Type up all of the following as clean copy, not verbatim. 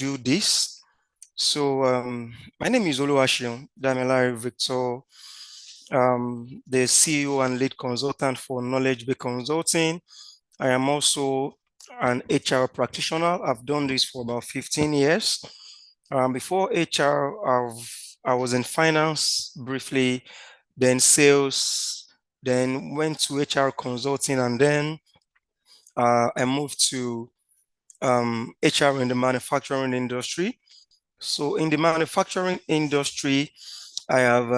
do this. So my name is Oluwaseun Damilare Victor, the CEO and lead consultant for Knowledge Bay Consulting. I am also an HR practitioner. I've done this for about 15 years. Before HR, I was in finance briefly, then sales, then went to HR consulting, and then I moved to HR in the manufacturing industry. So in the manufacturing industry, I have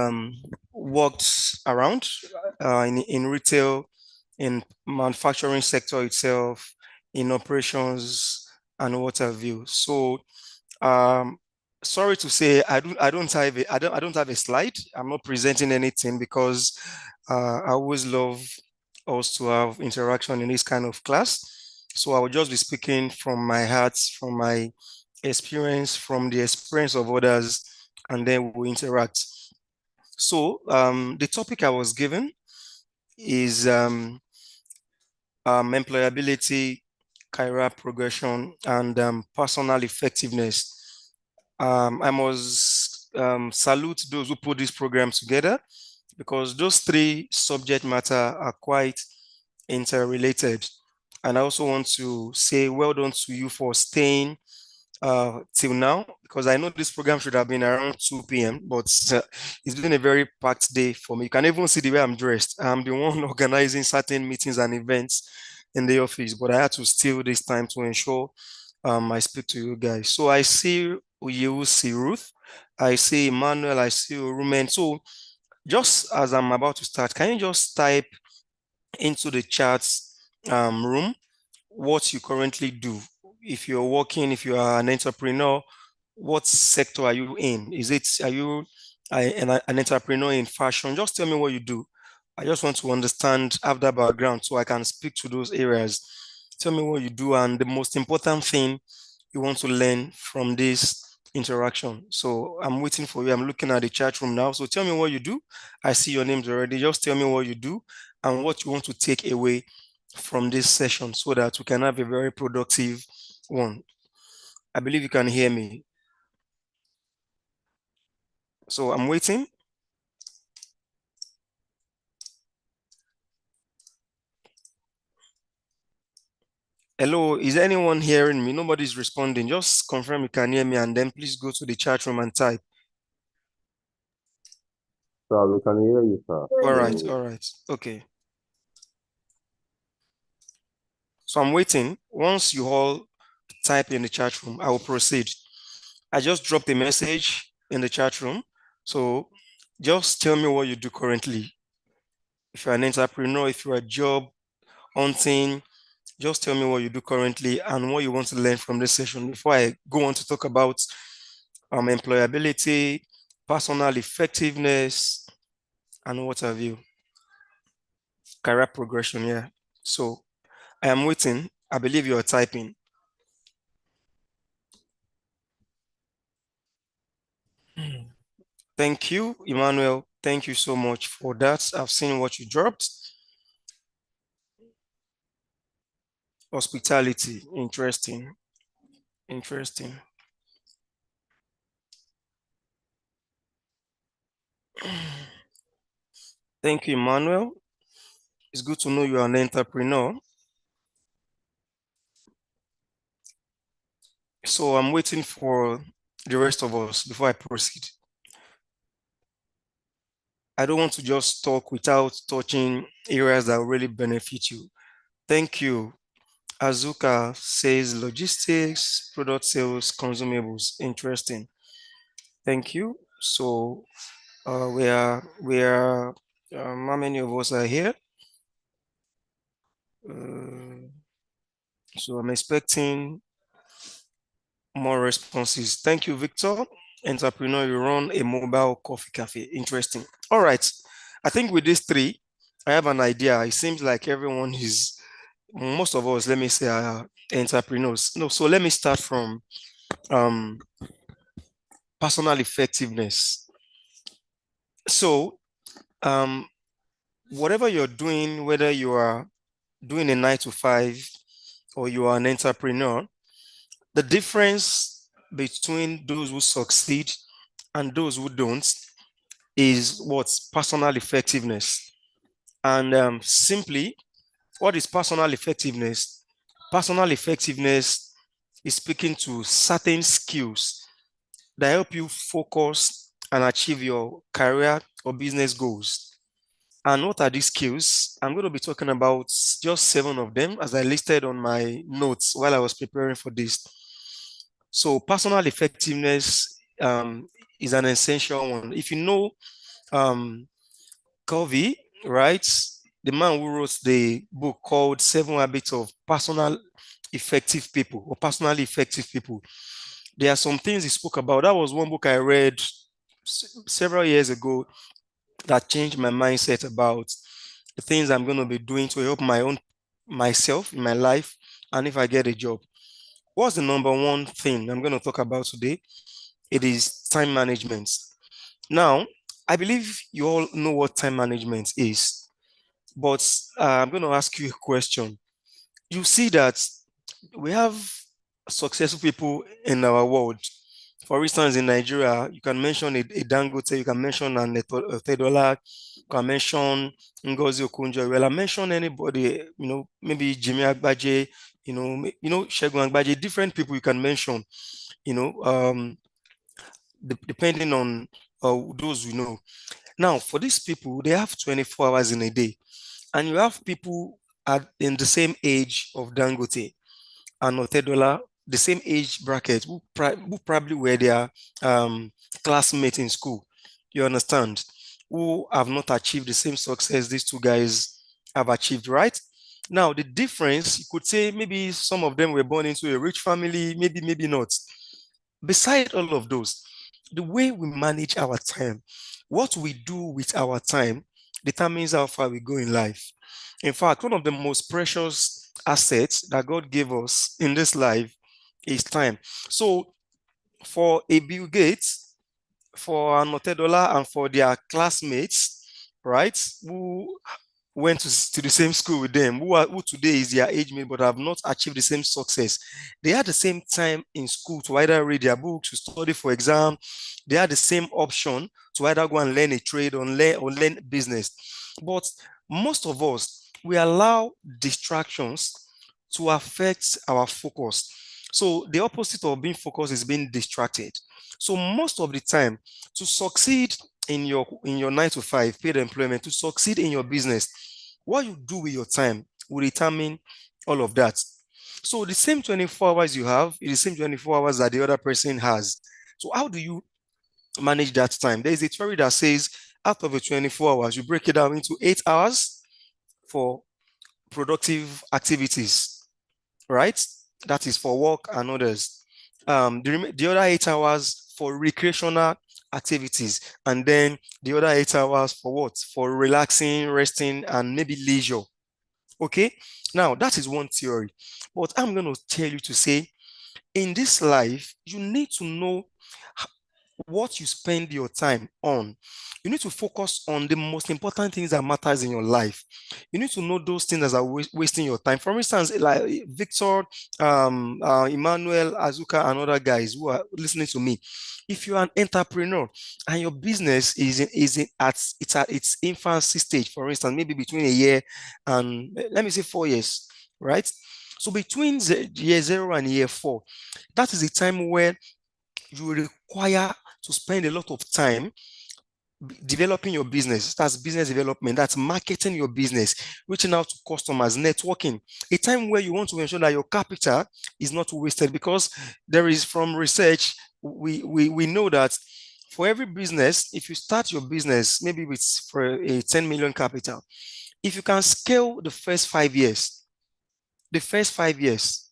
worked around in retail, in manufacturing sector itself, in operations, and what have you. So um, sorry to say, I don't have a slide. I'm not presenting anything because I always love us to have interaction in this kind of class. So I will just be speaking from my heart, from my experience, from the experience of others, and then we'll interact. So the topic I was given is employability, career progression, and personal effectiveness. I must salute those who put this program together because those three subject matter are quite interrelated. And I also want to say well done to you for staying till now, because I know this program should have been around 2 p.m., but it's been a very packed day for me. You can even see the way I'm dressed. I'm the one organizing certain meetings and events in the office, but I had to steal this time to ensure I speak to you guys. So I see you, see Ruth, I see Emmanuel, I see Rumen. So just as I'm about to start, can you just type into the chat room what you currently do? If you're working, if you are an entrepreneur, what sector are you in? Are you an entrepreneur in fashion? Just tell me what you do. I just want to understand, have that background so I can speak to those areas. Tell me what you do and the most important thing you want to learn from this interaction. So I'm waiting for you. I'm looking at the chat room now. So tell me what you do. I see your names already. Just tell me what you do and what you want to take away from this session so that we can have a very productive one. I believe you can hear me. So I'm waiting. Hello, is anyone hearing me? Nobody's responding. Just confirm you can hear me and then please go to the chat room and type. Sir, we can hear you, sir. All right. Okay. So I'm waiting. Once you all type in the chat room, I will proceed. I just dropped a message in the chat room. So just tell me what you do currently. If you're an entrepreneur, if you're a job hunting, just tell me what you do currently and what you want to learn from this session before I go on to talk about employability, personal effectiveness, and what have you. Career progression, yeah. So I am waiting. I believe you are typing. Thank you, Emmanuel. Thank you so much for that. I've seen what you dropped. Hospitality, interesting, interesting. Thank you, Emmanuel. It's good to know you are an entrepreneur. So I'm waiting for the rest of us before I proceed. I don't want to just talk without touching areas that will really benefit you. Thank you. Azuka says logistics, product sales, consumables. Interesting. Thank you. So how many of us are here? Uh, so I'm expecting more responses. Thank you, Victor. Entrepreneur, you run a mobile coffee cafe. Interesting. All right. I think with these three, I have an idea. It seems like everyone is, most of us, let me say, are entrepreneurs. No, so let me start from um, personal effectiveness. So, whatever you're doing, whether you are doing a 9 to 5 or you are an entrepreneur, the difference between those who succeed and those who don't is what's personal effectiveness. And simply, what is personal effectiveness? Personal effectiveness is speaking to certain skills that help you focus and achieve your career or business goals. And what are these skills? I'm going to be talking about just 7 of them as I listed on my notes while I was preparing for this. So, personal effectiveness is an essential one. If you know um, Covey, right, the man who wrote the book called 7 Habits of Personal Effective People or Personally Effective People, there are some things he spoke about. That was one book I read several years ago that changed my mindset about the things I'm going to be doing to help myself in my life and if I get a job. What's the number one thing I'm going to talk about today? It is time management. Now, I believe you all know what time management is, but I'm going to ask you a question. You see that we have successful people in our world. For instance, in Nigeria, you can mention a Dangote, you can mention an Otedola, you can mention Ngozi Okonjo. Well, I mention anybody, maybe Jimmy Agbaje, Shegun Agbaje, different people you can mention, you know, um, depending on those we know. Now, for these people, they have 24 hours in a day, and you have people in the same age of Dangote and Otedola, the same age bracket, who probably were their classmates in school. You understand? Who have not achieved the same success these two guys have achieved, right? Now, the difference, you could say maybe some of them were born into a rich family, maybe not. Beside all of those, the way we manage our time, what we do with our time determines how far we go in life. In fact, one of the most precious assets that God gave us in this life is time. So, for a Bill Gates, for an Otedola, and for their classmates, right, who went to the same school with them, who today is their age mate but have not achieved the same success. They had the same time in school to either read their books, to study for exam. They had the same option to either go and learn a trade or learn business. But most of us, we allow distractions to affect our focus. So the opposite of being focused is being distracted. So most of the time, to succeed in your 9 to 5 paid employment, to succeed in your business, what you do with your time will determine all of that. So the same 24 hours you have is the same 24 hours that the other person has. So how do you manage that time? There is a theory that says out of the 24 hours, you break it down into 8 hours for productive activities, right? That is for work and others. The other 8 hours for recreational activities, and then the other 8 hours for what? For relaxing, resting, and maybe leisure. Okay. Now that is one theory, but I'm going to tell you to say in this life, you need to know what you spend your time on. You need to focus on the most important things that matters in your life. You need to know those things that are wasting your time. For instance, like Victor, Emmanuel, Azuka, and other guys who are listening to me. If you're an entrepreneur and your business at its infancy stage, for instance, maybe between a year and let me say 4 years, right? So between year 0 and year 4, that is the time where you require to spend a lot of time developing your business. That's business development. That's marketing your business, reaching out to customers, networking. A time where you want to ensure that your capital is not wasted because there is from research, we know that for every business, if you start your business, maybe with for a 10 million capital, if you can scale the first 5 years,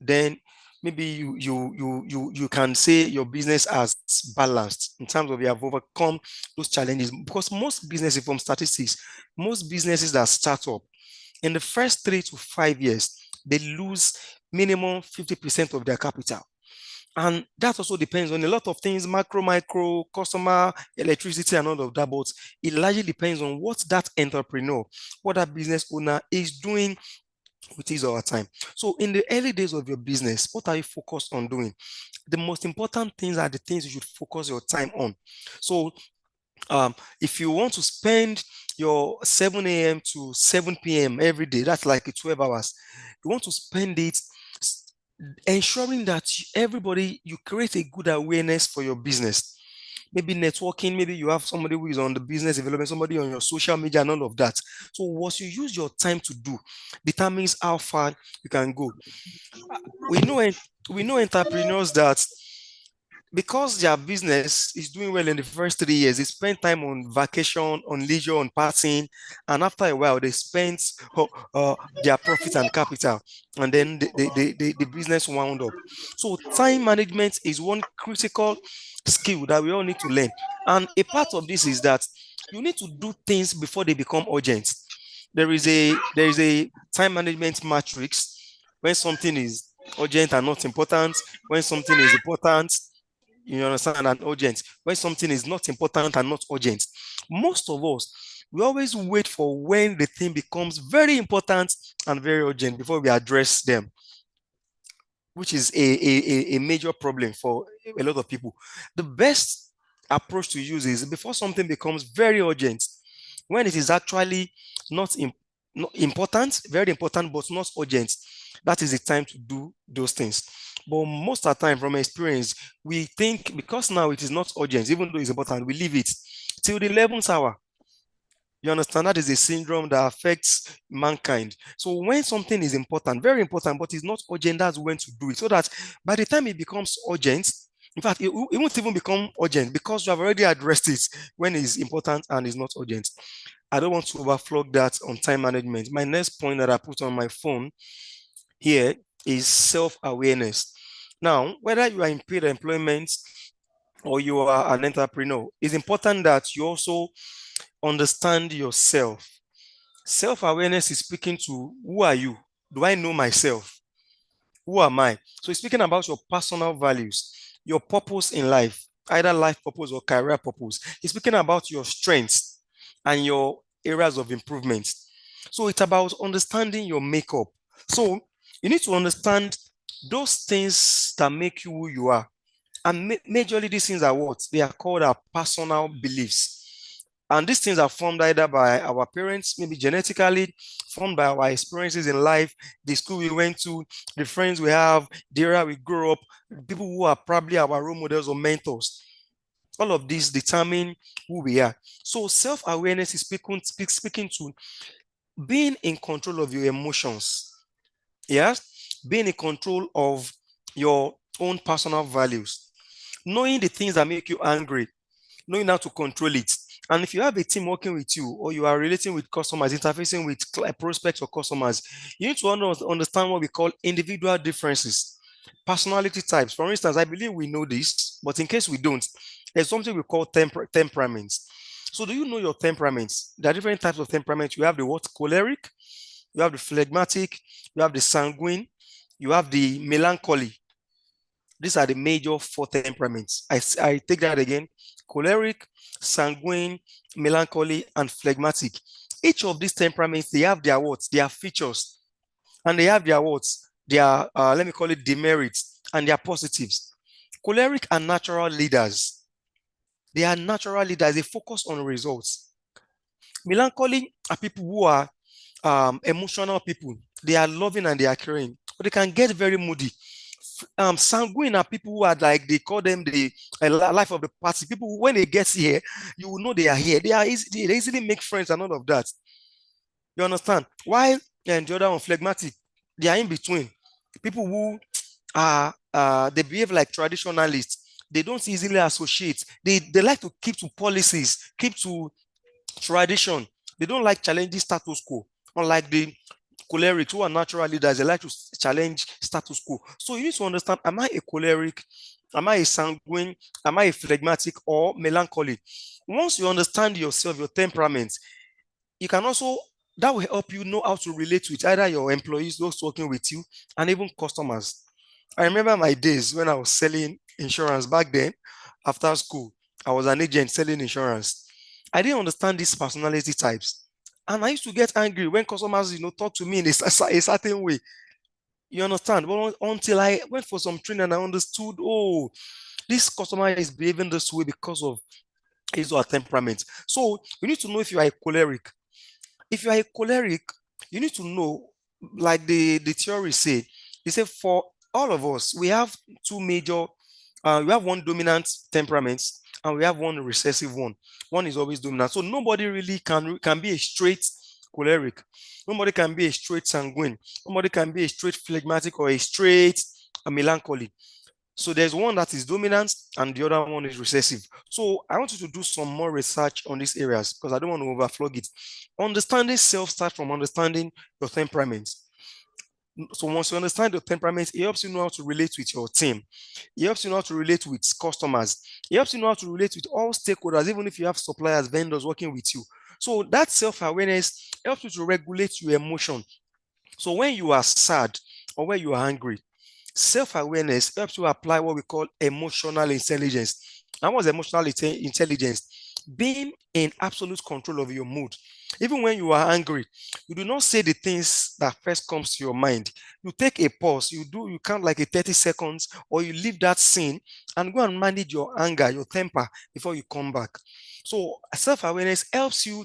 then maybe you can say your business has balanced in terms of you have overcome those challenges. Because most businesses, from statistics, most businesses that start up in the first 3 to 5 years, they lose minimum 50% of their capital. And that also depends on a lot of things, macro, micro, customer, electricity, and all of that. But it largely depends on what that entrepreneur, what that business owner is doing with his or her time. So in the early days of your business, what are you focused on doing? The most important things are the things you should focus your time on. So if you want to spend your 7 a.m. to 7 p.m. every day, that's like 12 hours. You want to spend it ensuring that everybody, you create a good awareness for your business. Maybe networking, maybe you have somebody who is on the business development, somebody on your social media, and all of that. So what you use your time to do determines how far you can go. Uh, We know we know entrepreneurs that because their business is doing well in the first 3 years, they spend time on vacation, on leisure, on partying, and after a while, they spend their profit and capital, and then the business wound up. So, time management is one critical skill that we all need to learn, and a part of this is that you need to do things before they become urgent. There is a time management matrix when something is urgent and not important, when something is important, you understand, and urgent, when something is not important and not urgent. Most of us, we always wait for when the thing becomes very important and very urgent before we address them, which is a major problem for a lot of people. The best approach to use is before something becomes very urgent, when it is actually not, not important, very important, but not urgent. That is the time to do those things. But most of the time, from experience, we think because now it is not urgent, even though it's important, we leave it till the 11th hour. You understand? That is a syndrome that affects mankind. So when something is important, very important, but it's not urgent, that's when to do it. So that by the time it becomes urgent, in fact, it won't even become urgent because you have already addressed it when it's important and it's not urgent. I don't want to overflog that on time management. My next point that I put on my phone here is self-awareness. Now, whether you are in paid employment or you are an entrepreneur, it's important that you also understand yourself. Self-awareness is speaking to who are you? Do I know myself? Who am I? So it's speaking about your personal values, your purpose in life, either life purpose or career purpose. It's speaking about your strengths and your areas of improvement. So it's about understanding your makeup. So you need to understand those things that make you who you are. And majorly, these things are what? They are called our personal beliefs. And these things are formed either by our parents, maybe genetically, formed by our experiences in life, the school we went to, the friends we have, the area we grew up, people who are probably our role models or mentors. All of these determine who we are. So self-awareness is speaking to being in control of your emotions. Yes, being in control of your own personal values, knowing the things that make you angry, knowing how to control it. And if you have a team working with you or you are relating with customers, interfacing with prospects or customers, you need to understand what we call individual differences, personality types. For instance, I believe we know this, but in case we don't, there's something we call temperaments. So do you know your temperaments? There are different types of temperaments. You have the what? Choleric, you have the phlegmatic, you have the sanguine, you have the melancholy. These are the major four temperaments. I take that again: choleric, sanguine, melancholy, and phlegmatic. Each of these temperaments, they have their what? Their features, and they have their what? Their, let me call it demerits, and their positives. Choleric are natural leaders. They are natural leaders. They focus on results. Melancholy are people who are emotional people. They are loving and they are caring, but they can get very moody. Sanguine are people who are like, they call them the life of the party. People who, when they get here, you will know they are here. They easily make friends and all of that. You understand? While and the other one, phlegmatic, they are in between. People who are they behave like traditionalists. They don't easily associate. They like to keep to policies, keep to tradition. They don't like challenging status quo. Unlike the cholerics who are natural leaders, they like to challenge status quo. So you need to understand, am I a choleric? Am I a sanguine? Am I a phlegmatic or melancholy? Once you understand yourself, your temperament, you can also, that will help you know how to relate with either your employees, those working with you, and even customers. I remember my days when I was selling insurance back then after school. I was an agent selling insurance. I didn't understand these personality types. And I used to get angry when customers, talk to me in a certain way. You understand? But until I went for some training and I understood, oh, this customer is behaving this way because of his or her temperament. So you need to know if you are a choleric. If you are a choleric, you need to know, like the theory say, they say for all of us, we have two major, we have one dominant temperament and we have one recessive one. One is always dominant. So nobody really can be a straight choleric. Nobody can be a straight sanguine. Nobody can be a straight phlegmatic or a straight melancholy. So there's one that is dominant and the other one is recessive. So I want you to do some more research on these areas because I don't want to overflog it. Understanding self starts from understanding your temperament. So once you understand your temperament, it helps you know how to relate with your team. It helps you know how to relate with customers. It helps you know how to relate with all stakeholders, even if you have suppliers, vendors working with you. So that self-awareness helps you to regulate your emotion. So when you are sad or when you are angry, self-awareness helps you apply what we call emotional intelligence. And what's emotional intelligence? Being in absolute control of your mood. Even when you are angry, you do not say the things that first comes to your mind. You take a pause, you count like a 30 seconds, or you leave that scene and go and manage your anger, your temper before you come back. So self-awareness helps you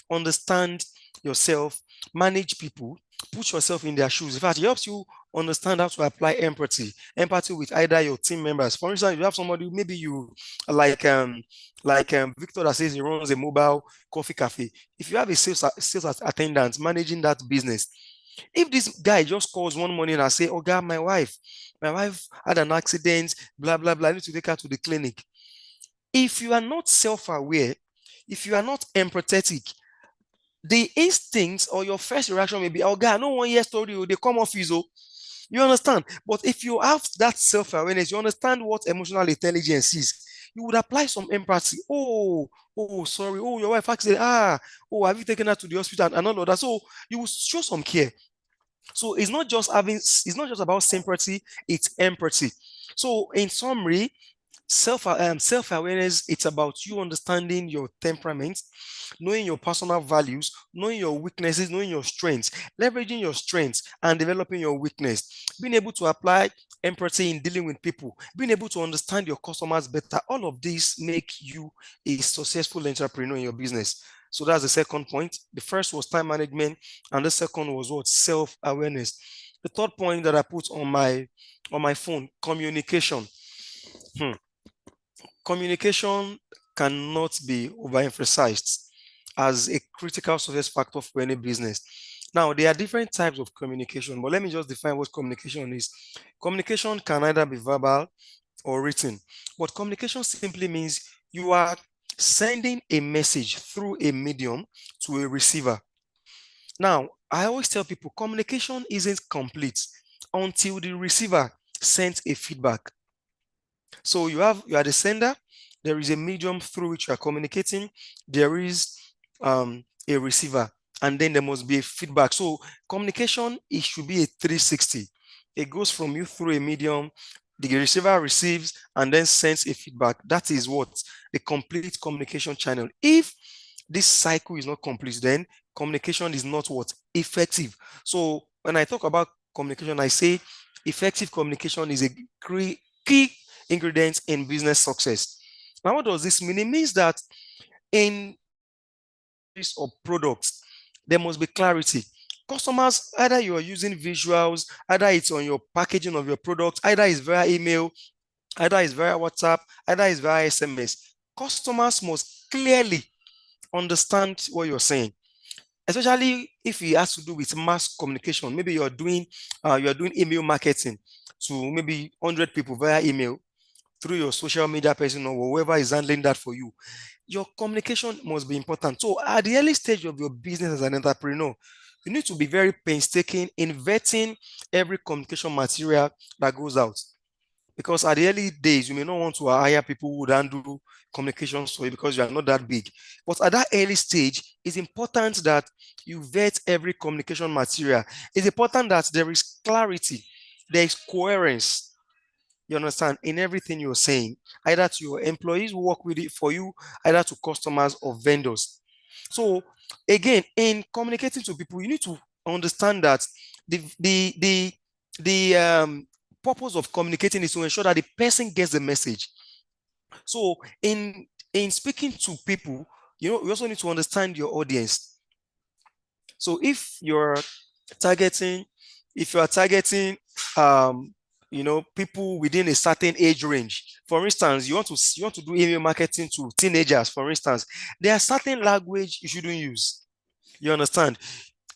understand yourself, manage people, put yourself in their shoes. In fact, it helps you understand how to apply empathy with either your team members. For instance, you have somebody, maybe you like Victor that says he runs a mobile coffee cafe. If you have a sales attendant managing that business, if this guy just calls one morning and say, "Oh God, my wife had an accident, blah blah blah, I need to take her to the clinic." If you are not self-aware, if you are not empathetic, the instincts or your first reaction may be, "Oh God, no one here story, they come off you." You understand? But if you have that self-awareness, you understand what emotional intelligence is, you would apply some empathy. Oh, sorry. Oh, your wife accident. Oh, have you taken her to the hospital and all of that? So you will show some care. So it's not just about sympathy, it's empathy. So in summary, self-awareness, it's about you understanding your temperament, knowing your personal values, knowing your weaknesses, knowing your strengths, leveraging your strengths and developing your weakness, being able to apply empathy in dealing with people, being able to understand your customers better. All of these make you a successful entrepreneur in your business. So that's the second point. The first was time management, and the second was what? Self-awareness. The third point that I put on my phone, communication. Hmm. Communication cannot be overemphasized as a critical success factor for any business. Now, there are different types of communication, but let me just define what communication is. Communication can either be verbal or written, but communication simply means you are sending a message through a medium to a receiver. Now, I always tell people communication isn't complete until the receiver sends a feedback. So you are the sender, there is a medium through which you are communicating, there is a receiver, and then there must be a feedback. So communication, it should be a 360. It goes from you through a medium, the receiver receives and then sends a feedback. That is what the complete communication channel. If this cycle is not complete, then communication is not what? Effective. So when I talk about communication, I say effective communication is a key ingredient in business success. Now, what does this mean? It means that in or products, there must be clarity. Customers, either you are using visuals, either it's on your packaging of your product, either it's via email, either it's via WhatsApp, either it's via SMS. Customers must clearly understand what you're saying, especially if it has to do with mass communication. Maybe you're doing email marketing to maybe 100 people via email through your social media person or whoever is handling that for you. Your communication must be important. So at the early stage of your business as an entrepreneur, you need to be very painstaking in vetting every communication material that goes out. Because at the early days, you may not want to hire people who would handle communications for you because you are not that big. But at that early stage, it's important that you vet every communication material. It's important that there is clarity, there is coherence, you understand, in everything you're saying, either to your employees who work with it for you, either to customers or vendors. So again, in communicating to people, you need to understand that the purpose of communicating is to ensure that the person gets the message. So in speaking to people, you also need to understand your audience. So targeting, if you are targeting, um, people within a certain age range, for instance, you want to do email marketing to teenagers, for instance, there are certain language you shouldn't use. You understand?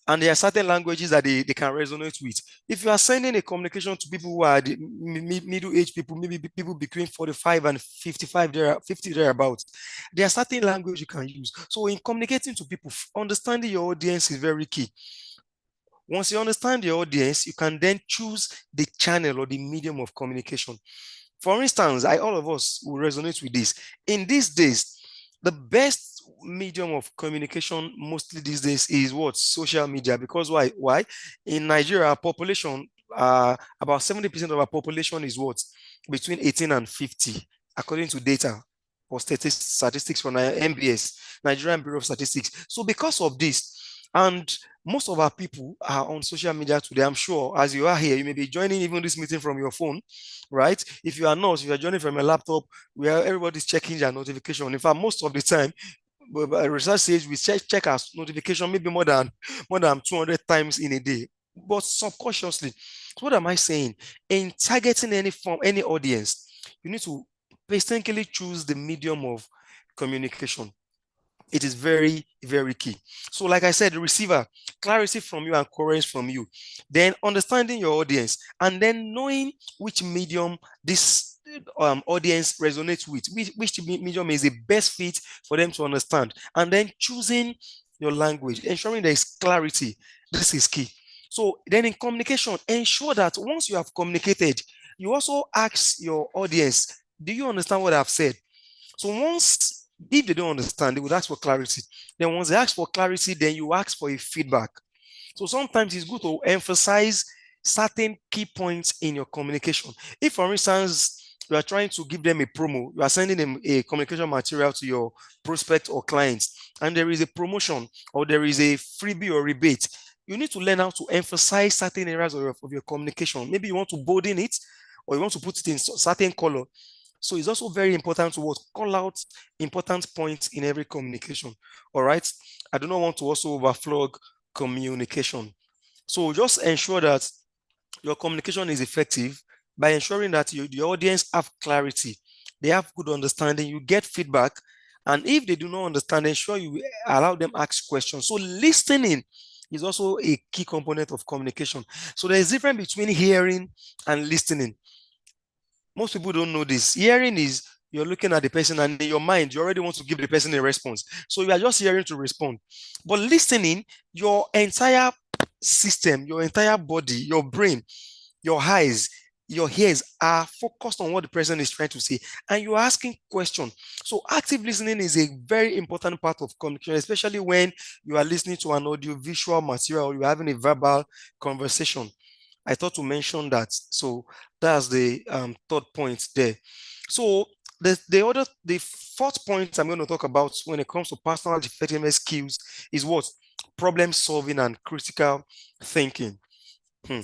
And there are certain languages that they can resonate with. If you are sending a communication to people who are the middle-aged people, maybe people between 45 and 55, 50 thereabouts, there are certain language you can use. So in communicating to people, understanding your audience is very key. Once you understand your audience, you can then choose the channel or the medium of communication. For instance, all of us will resonate with this. In these days, the best medium of communication mostly these days is what? Social media. Because why? Why? In Nigeria, our population, about 70% of our population is what? Between 18 and 50, according to data or statistics from NBS, Nigerian Bureau of Statistics. So because of this, and most of our people are on social media today. I'm sure as you are here, you may be joining even this meeting from your phone, right? If you are not, if you are joining from a laptop, where everybody's checking their notification. In fact, most of the time, but research says we check our notification maybe more than 200 times in a day, but subconsciously. So what am I saying? In targeting any audience, you need to painstakingly choose the medium of communication. It is very, very key. So, like I said, the receiver, clarity from you and coherence from you, then understanding your audience, and then knowing which medium this audience resonates with, which medium is the best fit for them to understand, and then choosing your language, ensuring there is clarity. This is key. So, then in communication, ensure that once you have communicated, you also ask your audience, do you understand what I've said? So once, if they don't understand, they would ask for clarity. Then once they ask for clarity, then you ask for a feedback. So sometimes it's good to emphasize certain key points in your communication. If, for instance, you are trying to give them a promo, you are sending them a communication material to your prospect or clients, and there is a promotion or there is a freebie or rebate, you need to learn how to emphasize certain areas of your communication. Maybe you want to bolden it, or you want to put it in certain color. So it's also very important to call out important points in every communication. All right. I do not want to also overflog communication. So just ensure that your communication is effective by ensuring that the audience have clarity, they have good understanding, you get feedback, and if they do not understand, ensure you allow them ask questions. So listening is also a key component of communication. So there is a difference between hearing and listening. Most people don't know this. Hearing is you're looking at the person and in your mind, you already want to give the person a response. So you are just hearing to respond. But listening, your entire system, your entire body, your brain, your eyes, your ears are focused on what the person is trying to say, and you're asking questions. So active listening is a very important part of communication, especially when you are listening to an audio visual material or you're having a verbal conversation. I thought to mention that. So that's the third point there. So the fourth point I'm going to talk about when it comes to personal effectiveness skills is what? Problem solving and critical thinking. Hmm.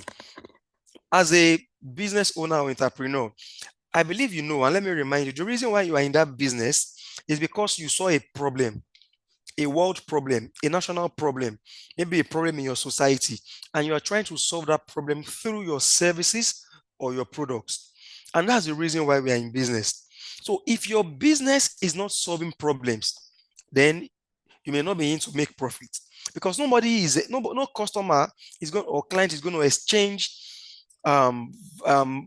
As a business owner or entrepreneur, I believe you know, and let me remind you, the reason why you are in that business is because you saw a problem, a world problem, a national problem, maybe a problem in your society, and you are trying to solve that problem through your services or your products. And that's the reason why we are in business. So if your business is not solving problems, then you may not be in to make profit, because no customer is going or client is going to exchange um,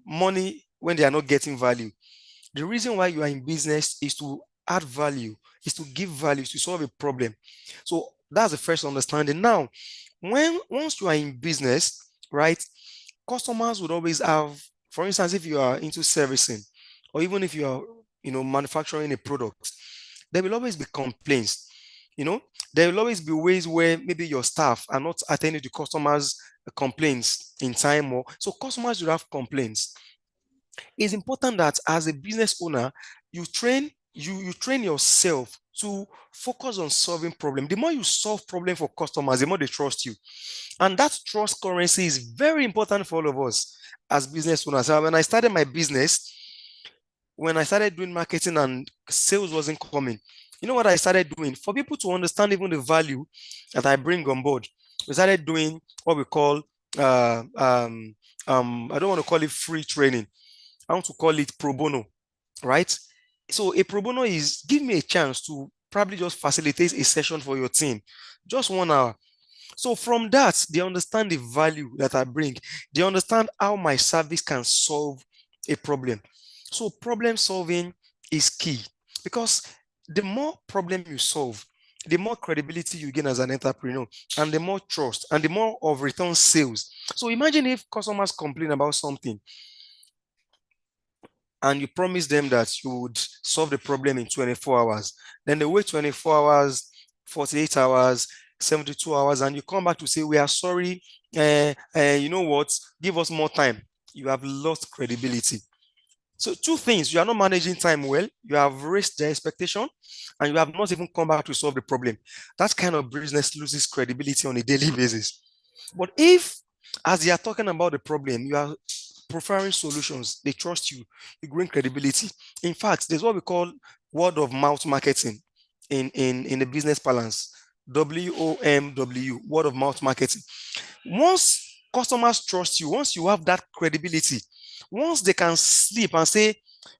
money when they are not getting value. The reason why you are in business is to add value, is to give value, to solve a problem. So that's the first understanding. Now, once you are in business, right, customers would always have, for instance, if you are into servicing, or even if you are, manufacturing a product, there will always be complaints. You know, there will always be ways where maybe your staff are not attending to customers' complaints in time, or so customers will have complaints. It's important that as a business owner, you train you train yourself to focus on solving problem. The more you solve problem for customers, the more they trust you. And that trust currency is very important for all of us as business owners. So when I started my business, when I started doing marketing and sales wasn't coming, you know what I started doing? For people to understand even the value that I bring on board, we started doing what we call, uh, um, I don't want to call it free training. I want to call it pro bono, right? So a pro bono is give me a chance to probably just facilitate a session for your team, just 1 hour. So from that, they understand the value that I bring. They understand how my service can solve a problem. So problem solving is key because the more problem you solve, the more credibility you gain as an entrepreneur, and the more trust, and the more of return sales. So imagine if customers complain about something and you promise them that you would solve the problem in 24 hours. Then they wait 24 hours, 48 hours, 72 hours, and you come back to say, we are sorry. You know what? Give us more time. You have lost credibility. So two things, you are not managing time well, you have raised the expectation, and you have not even come back to solve the problem. That kind of business loses credibility on a daily basis. But if, as they are talking about the problem, you are preferring solutions, they trust you, you bring credibility. In fact, there's what we call word of mouth marketing in the business balance. WOMW, word of mouth marketing. Once customers trust you, once you have that credibility, once they can sleep and say,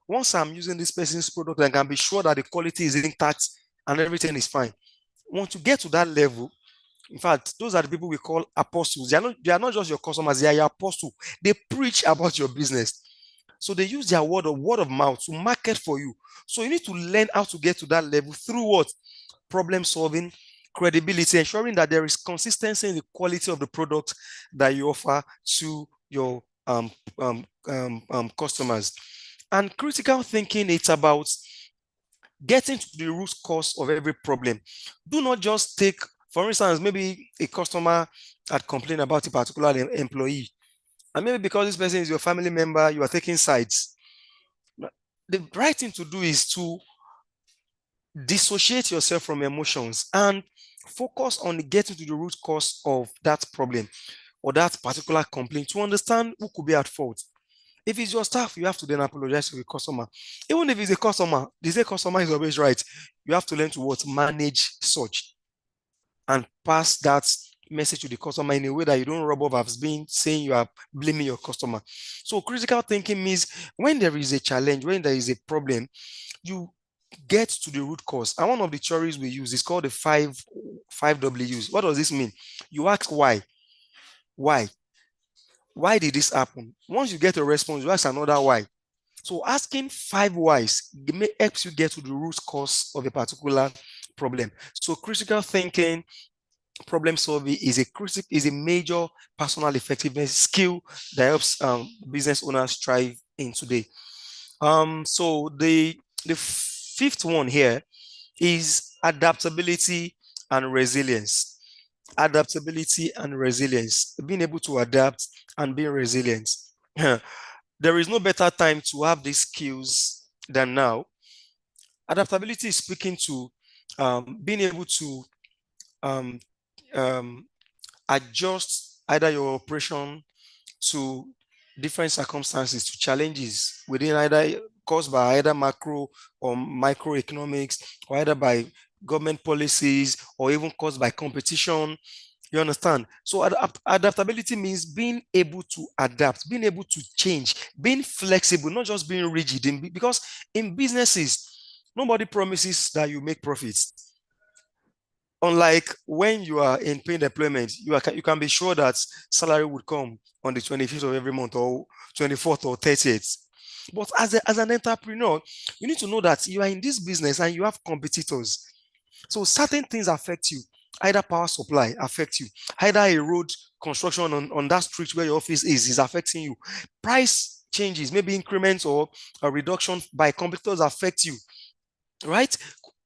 once I'm using this person's product, I can be sure that the quality is intact and everything is fine. Once you get to that level, in fact, those are the people we call apostles. They are not just your customers, they are your apostles. They preach about your business. So they use their word of mouth to market for you. So you need to learn how to get to that level through what? Problem solving, credibility, ensuring that there is consistency in the quality of the product that you offer to your customers. And critical thinking, it's about getting to the root cause of every problem. Do not just take, for instance, maybe a customer had complained about a particular employee, and maybe because this person is your family member, you are taking sides. The right thing to do is to dissociate yourself from emotions and focus on getting to the root cause of that problem or that particular complaint to understand who could be at fault. If it's your staff, you have to then apologize to the customer. Even if it's a customer, they say customer is always right. You have to learn to what? Manage such and pass that message to the customer in a way that you don't rub off as being saying you are blaming your customer. So critical thinking means when there is a challenge, when there is a problem, you get to the root cause. And one of the theories we use is called the five W's. What does this mean? You ask why. Why? Why did this happen? Once you get a response, you ask another why. So asking 5 whys helps you get to the root cause of a particular problem. So critical thinking, problem solving is a major personal effectiveness skill that helps business owners thrive in today. So the fifth one here is adaptability and resilience. Adaptability and resilience, being able to adapt and being resilient. There is no better time to have these skills than now. Adaptability is speaking to being able to um, um, adjust either your operation to different circumstances, to challenges within either caused by either macro or microeconomics, or either by government policies, or even caused by competition. You understand? So adaptability means being able to adapt, being able to change, being flexible, not just being rigid. Because in businesses, nobody promises that you make profits. Unlike when you are in paid employment, you can be sure that salary would come on the 25th of every month or 24th or 30th. But as an entrepreneur, you need to know that you are in this business and you have competitors. So certain things affect you. Either power supply affect you, either a road construction on that street where your office is affecting you. Price changes, maybe increments or a reduction by competitors affect you, right?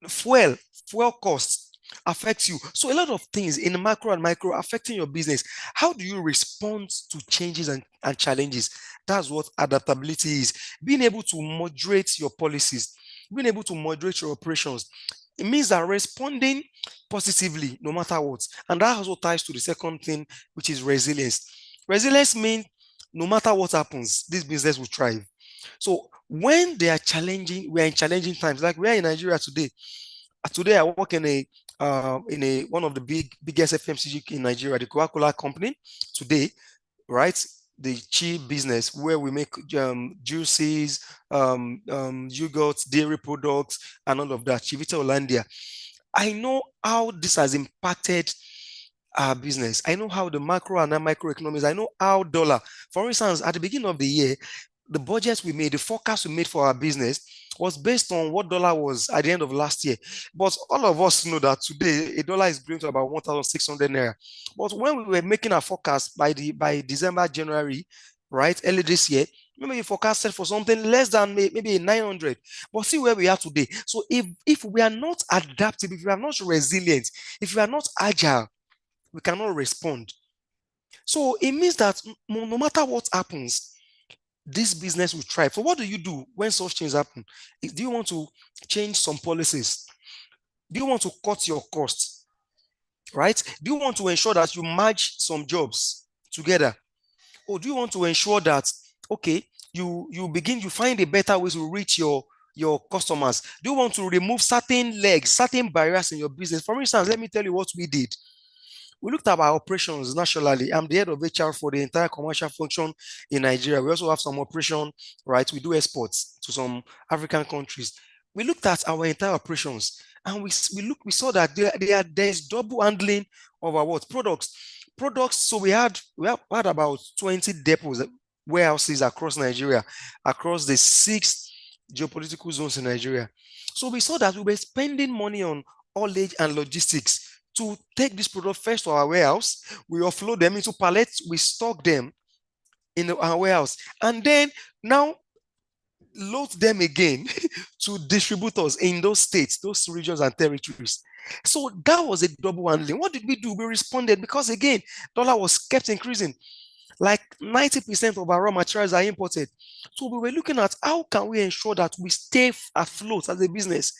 Fuel, fuel costs affects you. So a lot of things in macro and micro affecting your business. How do you respond to changes and challenges? That's what adaptability is. Being able to moderate your policies, being able to moderate your operations. It means that responding positively no matter what. And that also ties to the second thing, which is resilience. Resilience means no matter what happens, this business will thrive. So when they are challenging, we are in challenging times, like we are in Nigeria today. Today I work in a one of the biggest FMCG in Nigeria, the Coca-Cola company. Today, right? The cheap business where we make juices, yogurts, dairy products, and all of that. Chivita Hollandia. I know how this has impacted our business. I know how the macro and microeconomics, I know how dollar, for instance, at the beginning of the year, the budgets we made, the forecast we made for our business was based on what dollar was at the end of last year. But all of us know that today a dollar is going to about 1,600 naira. But when we were making our forecast by December, January, right, early this year, maybe we forecasted for something less than maybe 900. But see where we are today. So if we are not adaptable, if we are not resilient, if we are not agile, we cannot respond. So it means that no matter what happens, this business will thrive. So what do you do when such things happen? Do you want to change some policies? Do you want to cut your costs? Right? Do you want to ensure that you merge some jobs together? Or do you want to ensure that, okay, you find a better way to reach your customers? Do you want to remove certain legs, certain barriers in your business? For instance, let me tell you what we did. We looked at our operations nationally. I'm the head of HR for the entire commercial function in Nigeria. We also have some operation, right? We do exports to some African countries. We looked at our entire operations and we saw that there's double handling of our what products. So we had about 20 depots, warehouses across Nigeria, across the 6 geopolitical zones in Nigeria. So we saw that we were spending money on haulage and logistics to take this product first to our warehouse. We offload them into pallets, we stock them in our warehouse, and then now load them again to distributors in those states, those regions and territories. So that was a double handling. What did we do? We responded because again, dollar was kept increasing. Like 90% of our raw materials are imported. So we were looking at how can we ensure that we stay afloat as a business.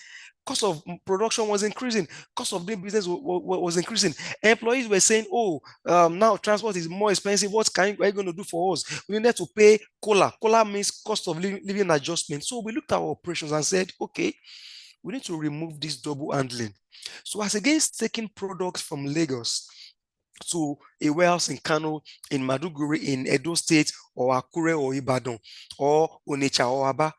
Cost of production was increasing. Cost of doing business was increasing. Employees were saying, "Oh, now transport is more expensive. Are you going to do for us? We needed to pay cola. Cola means cost of living adjustment." So we looked at our operations and said, "Okay, we need to remove this double handling." So as against taking products from Lagos to a warehouse in Kano, in Maduguri, in Edo State, or Akure, or Ibadan, or Onitsha, or Aba,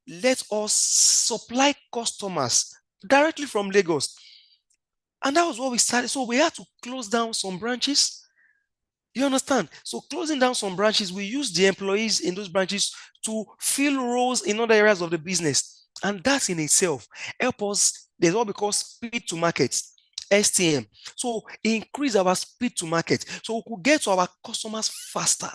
let us supply customers directly from Lagos. And that was what we started. So we had to close down some branches. You understand? So closing down some branches, we use the employees in those branches to fill roles in other areas of the business. And that in itself help us. There's what we call speed to market, STM. So increase our speed to market. So we could get to our customers faster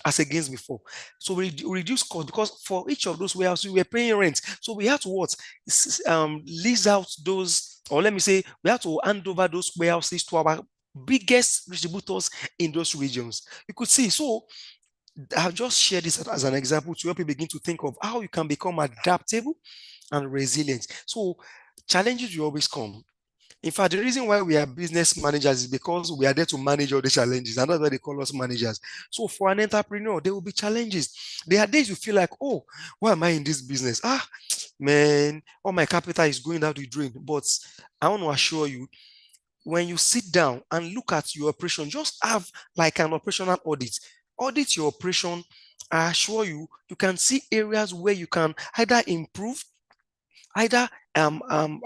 as against before. So we reduce cost because for each of those warehouses, we were paying rent. So we had to what? Lease out those, or let me say, we had to hand over those warehouses to our biggest distributors in those regions. You could see. So I've just shared this as an example to help you begin to think of how you can become adaptable and resilient. So challenges will always come. In fact, the reason why we are business managers is because we are there to manage all the challenges, and that's why they call us managers. So for an entrepreneur, there will be challenges. There are days you feel like, oh, why am I in this business? Man, all my capital is going out the drain. But I want to assure you, when you sit down and look at your operation, just have like an operational audit. Audit your operation. I assure you, you can see areas where you can either improve, either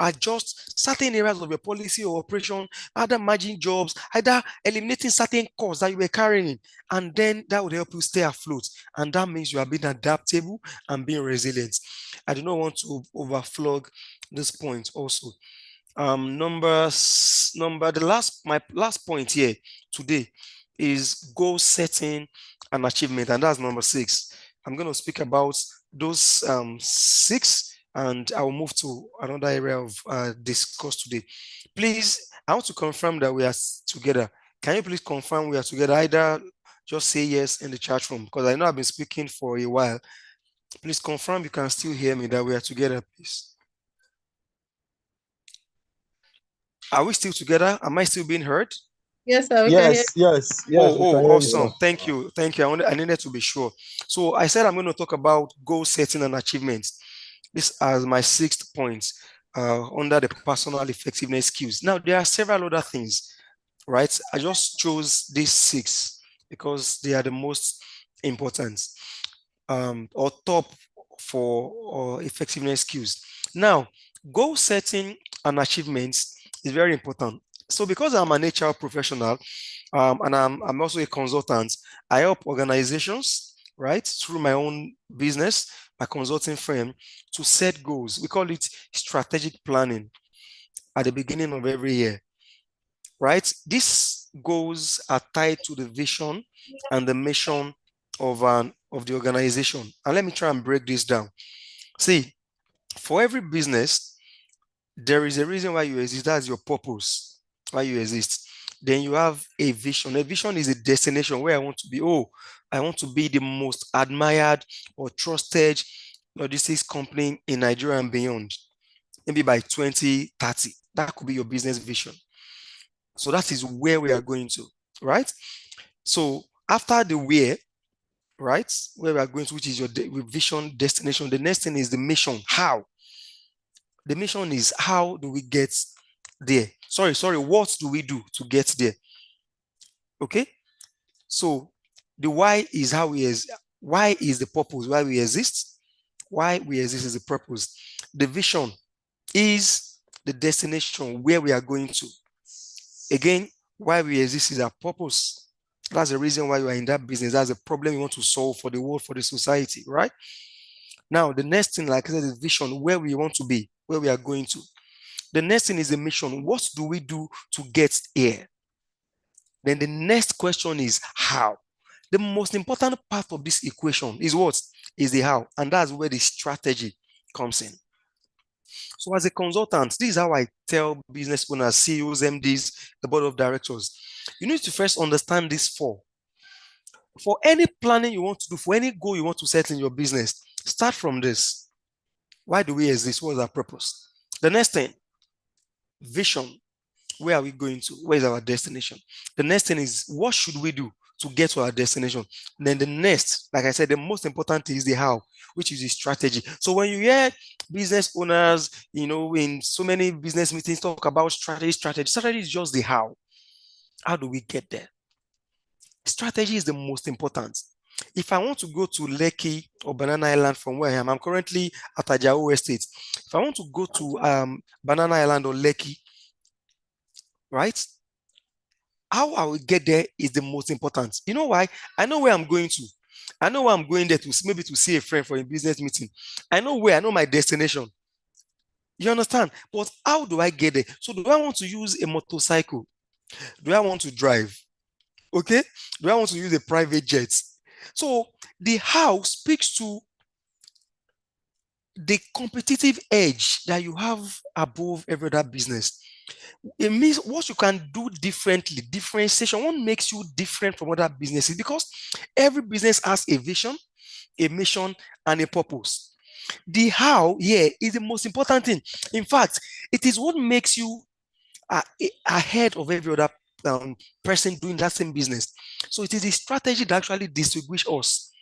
adjust certain areas of your policy or operation, either merging jobs, either eliminating certain costs that you were carrying, and then that would help you stay afloat. And that means you are being adaptable and being resilient. I do not want to overflog this point also. My last point here today is goal setting and achievement, and that's number 6. I'm going to speak about those 6, and I will move to another area of discuss today. Please, I want to confirm that we are together. Can you please confirm we are together? Either just say yes in the chat room, because I know I've been speaking for a while. Please confirm you can still hear me, that we are together, please. Are we still together? Am I still being heard? Yes, sir, we can hear Yes, yes, yes, we can Oh, hear you, awesome. sir. Thank you. Thank you. I needed to be sure. So I said I'm going to talk about goal setting and achievements. This as my sixth point under the personal effectiveness skills. Now, there are several other things, right? I just chose these six because they are the most important or top for effectiveness skills. Now, goal setting and achievements is very important. So because I'm an HR professional and I'm also a consultant, I help organizations, right, through my own business, my consulting firm, to set goals. We call it strategic planning at the beginning of every year, right? These goals are tied to the vision and the mission of the organization. And let me try and break this down. See, for every business, there is a reason why you exist. That's your purpose, why you exist. Then you have a vision. A vision is a destination where I want to be. Oh, I want to be the most admired or trusted logistics company in Nigeria and beyond, maybe by 2030. That could be your business vision. So that is where we are going to, right? So after the where, right, where we are going to, which is your vision destination, the next thing is the mission. How? The mission is how do we get there? Sorry, what do we do to get there? Okay. So the why is how we why is the purpose, why we exist. Why we exist is the purpose. The vision is the destination where we are going to. Again, why we exist is our purpose. That's the reason why you are in that business. That's the problem you want to solve for the world, for the society, right? Now, the next thing, like I said, is vision, where we want to be, where we are going to. The next thing is the mission. What do we do to get here? Then the next question is how. The most important part of this equation is what? Is the how. And that's where the strategy comes in. So as a consultant, this is how I tell business owners, CEOs, MDs, the board of directors. You need to first understand these four. For any planning you want to do, for any goal you want to set in your business, start from this. Why do we exist? What is our purpose? The next thing, vision. Where are we going to? Where is our destination? The next thing is, what should we do to get to our destination? And then the next, like I said, the most important is the how, which is the strategy. So when you hear business owners, in so many business meetings talk about strategy is just the how. How do we get there? Strategy is the most important. If I want to go to Lekki or Banana Island from where I am, I'm currently at Ajao Estate. If I want to go to Banana Island or Lekki, right? How I will get there is the most important. You know why? I know where I'm going to. I know where I'm going there to maybe to see a friend for a business meeting. I know my destination. You understand? But how do I get there? So do I want to use a motorcycle? Do I want to drive? Okay? Do I want to use a private jet? So the how speaks to the competitive edge that you have above every other business. It means what you can do differently, differentiation. What makes you different from other businesses? Because every business has a vision, a mission, and a purpose. The how here is the most important thing. In fact, it is what makes you ahead of every other person doing that same business. So it is the strategy that actually distinguishes us.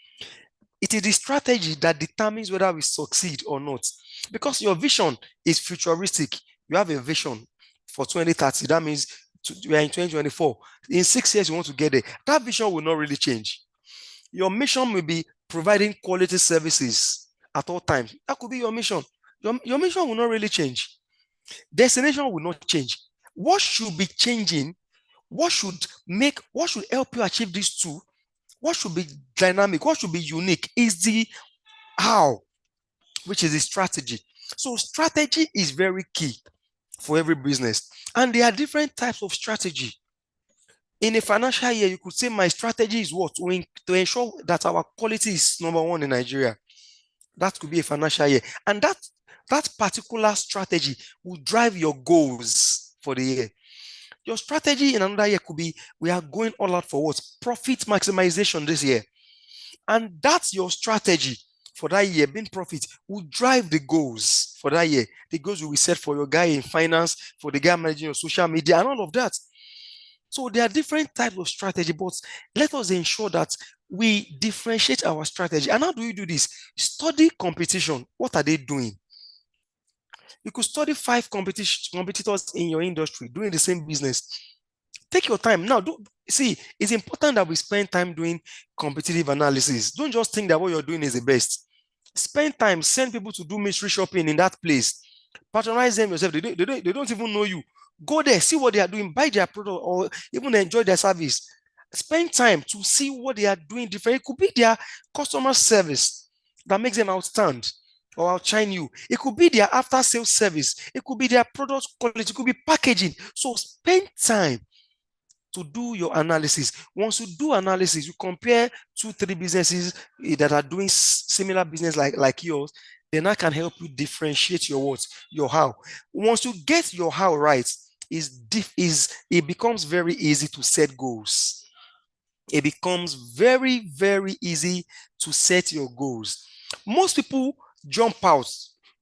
It is the strategy that determines whether we succeed or not. Because your vision is futuristic. You have a vision for 2030. That means we are in 2024. In 6 years, you want to get there. That vision will not really change. Your mission will be providing quality services at all times. That could be your mission. Your mission will not really change. Destination will not change. What should be changing? What should help you achieve these two? What should be dynamic? What should be unique is the how, which is the strategy. So strategy is very key for every business. And there are different types of strategy. In a financial year, you could say my strategy is what? To ensure that our quality is number one in Nigeria. That could be a financial year. And that particular strategy will drive your goals for the year. Your strategy in another year could be, we are going all out for what? Profit maximization this year. And that's your strategy for that year, being profit, will drive the goals for that year. The goals you will set for your guy in finance, for the guy managing your social media, and all of that. So there are different types of strategy, but let us ensure that we differentiate our strategy. And how do you do this? Study competition. What are they doing? You could study five competitors in your industry doing the same business. Take your time. Now, see, it's important that we spend time doing competitive analysis. Don't just think that what you're doing is the best. Spend time, send people to do mystery shopping in that place. Patronize them yourself. They don't even know you. Go there, see what they are doing, buy their product, or even enjoy their service. Spend time to see what they are doing different. It could be their customer service that makes them outstand or outshine you. It could be their after sales service. It could be their product quality. It could be packaging. So spend time to do your analysis. Once you do analysis, you compare 2, 3 businesses that are doing similar business like yours, then that can help you differentiate your what, your how. Once you get your how right, it becomes very easy to set goals. It becomes very, very easy to set your goals. Most people jump out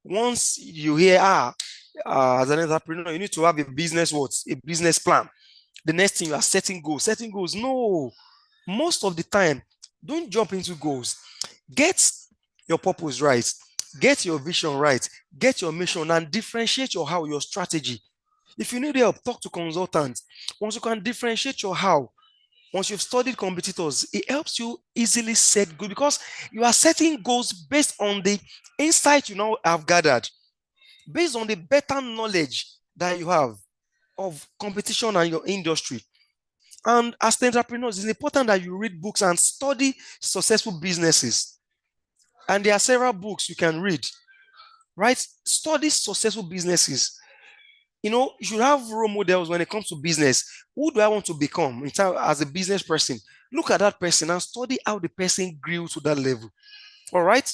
once you hear, as an entrepreneur, you need to have a business what? A business plan. The next thing you are setting goals. Setting goals. No, most of the time, don't jump into goals. Get your purpose right. Get your vision right. Get your mission and differentiate your how, your strategy. If you need help, talk to consultants. Once you can differentiate your how, once you've studied competitors, it helps you easily set goals because you are setting goals based on the insight you now have gathered, based on the better knowledge that you have of competition and your industry. And as entrepreneurs, it's important that you read books and study successful businesses. And there are several books you can read, right? Study successful businesses. You should have role models when it comes to business. Who do I want to become as a business person? Look at that person and study how the person grew to that level. All right.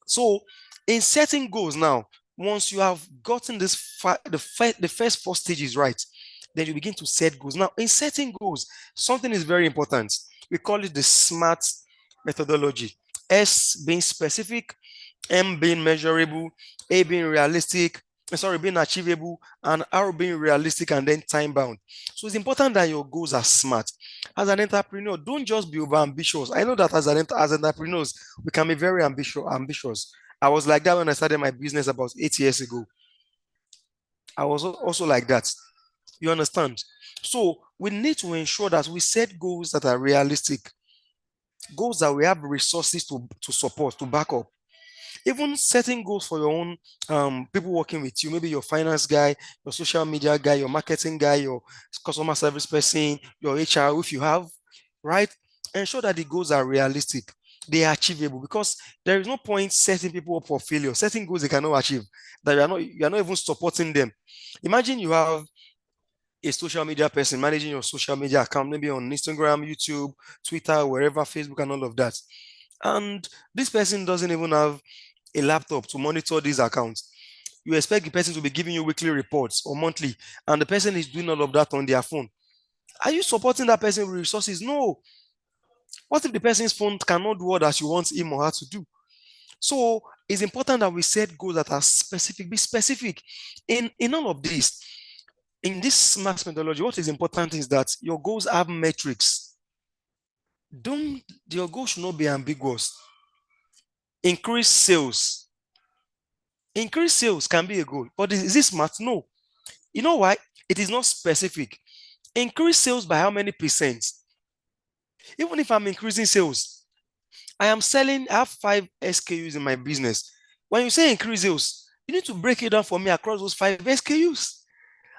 So, in setting goals now, once you have gotten the first 4 stages right, then you begin to set goals. Now, in setting goals, something is very important. We call it the SMART methodology. S being specific, M being measurable, A being realistic, being achievable, and R being realistic and then time bound. So it's important that your goals are smart. As an entrepreneur, don't just be over ambitious. I know that as entrepreneurs, we can be very ambitious. I was like that when I started my business about 8 years ago. I was also like that. You understand? So we need to ensure that we set goals that are realistic, goals that we have resources to support, to back up. Even setting goals for your own people working with you, maybe your finance guy, your social media guy, your marketing guy, your customer service person, your HR, if you have, right? Ensure that the goals are realistic, they are achievable, because there is no point setting people up for failure, setting goals they cannot achieve, that you are not even supporting them. Imagine you have a social media person managing your social media account, maybe on Instagram, YouTube, Twitter, wherever, Facebook, and all of that. And this person doesn't even have a laptop to monitor these accounts. You expect the person to be giving you weekly reports or monthly, and the person is doing all of that on their phone. Are you supporting that person with resources? No. What if the person's phone cannot do what that you want him or her to do? So it's important that we set goals that are specific. Be specific in all of this. In this SMART methodology, what is important is that your goals have metrics. Your goal should not be ambiguous. Increase sales. Increase sales can be a goal, but is this smart? No. You know why? It is not specific. Increase sales by how many percent? Even if I'm increasing sales, I have 5 SKUs in my business. When you say increase sales, you need to break it down for me across those 5 SKUs.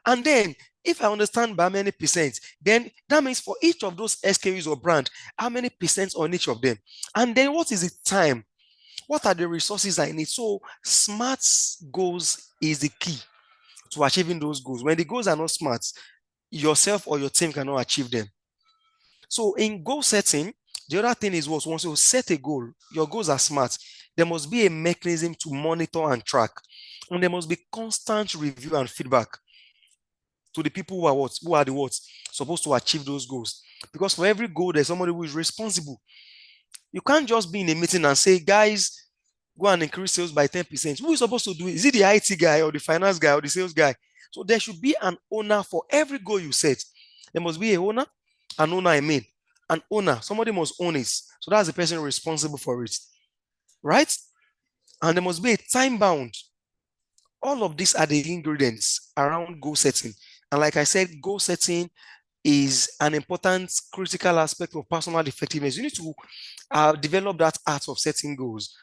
And then, if I understand by how many percent, then that means for each of those SKUs or brand, how many percent on each of them? And then what is the time? What are the resources I need? So smart goals is the key to achieving those goals. When the goals are not smart, yourself or your team cannot achieve them. So in goal setting, the other thing is once you set a goal, your goals are smart, there must be a mechanism to monitor and track. And there must be constant review and feedback to the people who are supposed to achieve those goals. Because for every goal, there's somebody who is responsible. You can't just be in a meeting and say, guys, go and increase sales by 10%. Who is supposed to do it? Is it the IT guy or the finance guy or the sales guy? So there should be an owner for every goal you set. There must be a owner, an owner, an owner. Somebody must own it. So that's the person responsible for it, right? And there must be a time bound. All of these are the ingredients around goal setting. And like I said, goal setting is an important critical aspect of personal effectiveness. You need to develop that art of setting goals.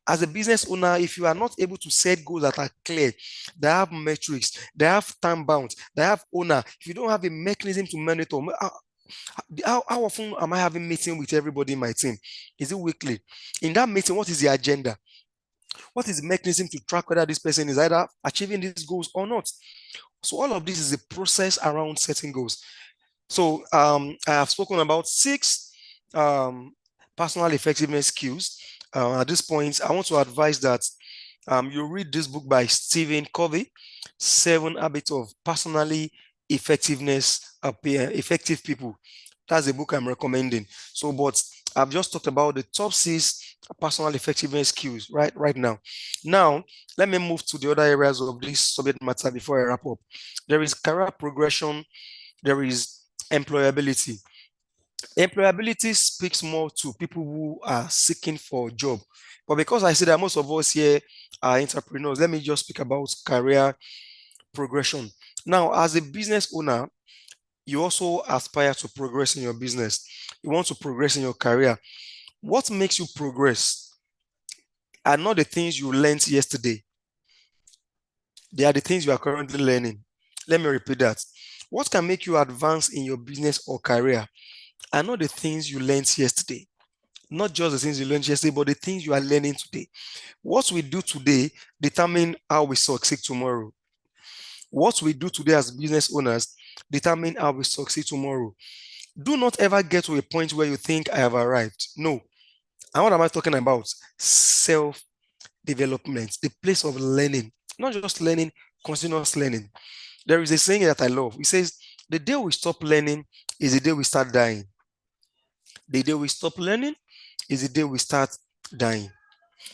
As a business owner, if you are not able to set goals that are clear, that have metrics, that have time bound, that have owner, if you don't have a mechanism to monitor, how often am I having meeting with everybody in my team? Is it weekly? In that meeting, what is the agenda? What is the mechanism to track whether this person is either achieving these goals or not? So all of this is a process around setting goals. So I have spoken about 6 personal effectiveness skills. At this point, I want to advise that you read this book by Stephen Covey, 7 Habits of Personally Effective People. That's the book I'm recommending. So, but I've just talked about the top 6 personal effectiveness skills right now. Now, let me move to the other areas of this subject matter before I wrap up. There is career progression, there is employability. Employability speaks more to people who are seeking for a job. But because I see that most of us here are entrepreneurs, let me just speak about career progression. Now, as a business owner, you also aspire to progress in your business. You want to progress in your career. What makes you progress are not the things you learned yesterday. They are the things you are currently learning. Let me repeat that. What can make you advance in your business or career are not the things you learned yesterday. Not just the things you learned yesterday, but the things you are learning today. What we do today determine how we succeed tomorrow. What we do today as business owners determine how we succeed tomorrow. Do not ever get to a point where you think I have arrived. No. And what am I talking about? Self-development, the place of learning. Not just learning, continuous learning. There is a saying that I love. It says, the day we stop learning is the day we start dying. The day we stop learning is the day we start dying.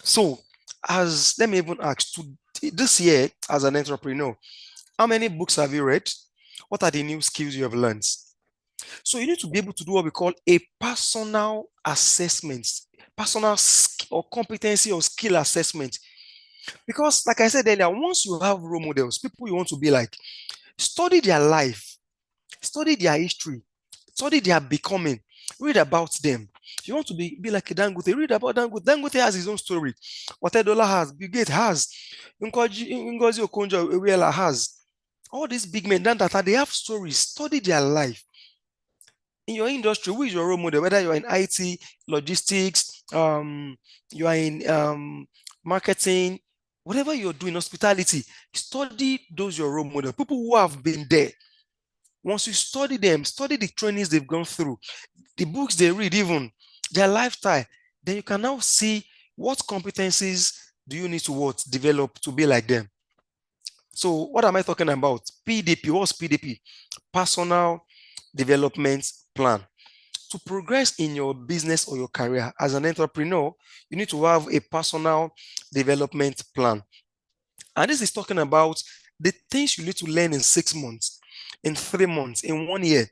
So, as let me even ask, this year as an entrepreneur, how many books have you read? What are the new skills you have learned? So you need to be able to do what we call a personal assessment, personal or competency or skill assessment. Because, like I said earlier, once you have role models, people you want to be like, study their life, study their history, study their becoming, read about them. If you want to be like a Dangote, read about Dangote. Dangote has his own story. Otedola has, Bill Gates has, Ngozi Okonjo-Iweala has. All these big men, they have stories. Study their life. In your industry, who is your role model? Whether you're in IT, logistics, you are in marketing, whatever you're doing, hospitality, study those your role model, people who have been there. Once you study them, study the trainings they've gone through, the books they read, even their lifestyle, then you can now see what competencies do you need to develop to be like them. So what am I talking about? PDP. What's PDP? Personal Development Plan. To progress in your business or your career as an entrepreneur, you need to have a personal development plan. And this is talking about the things you need to learn in 6 months, in 3 months, in 1 year,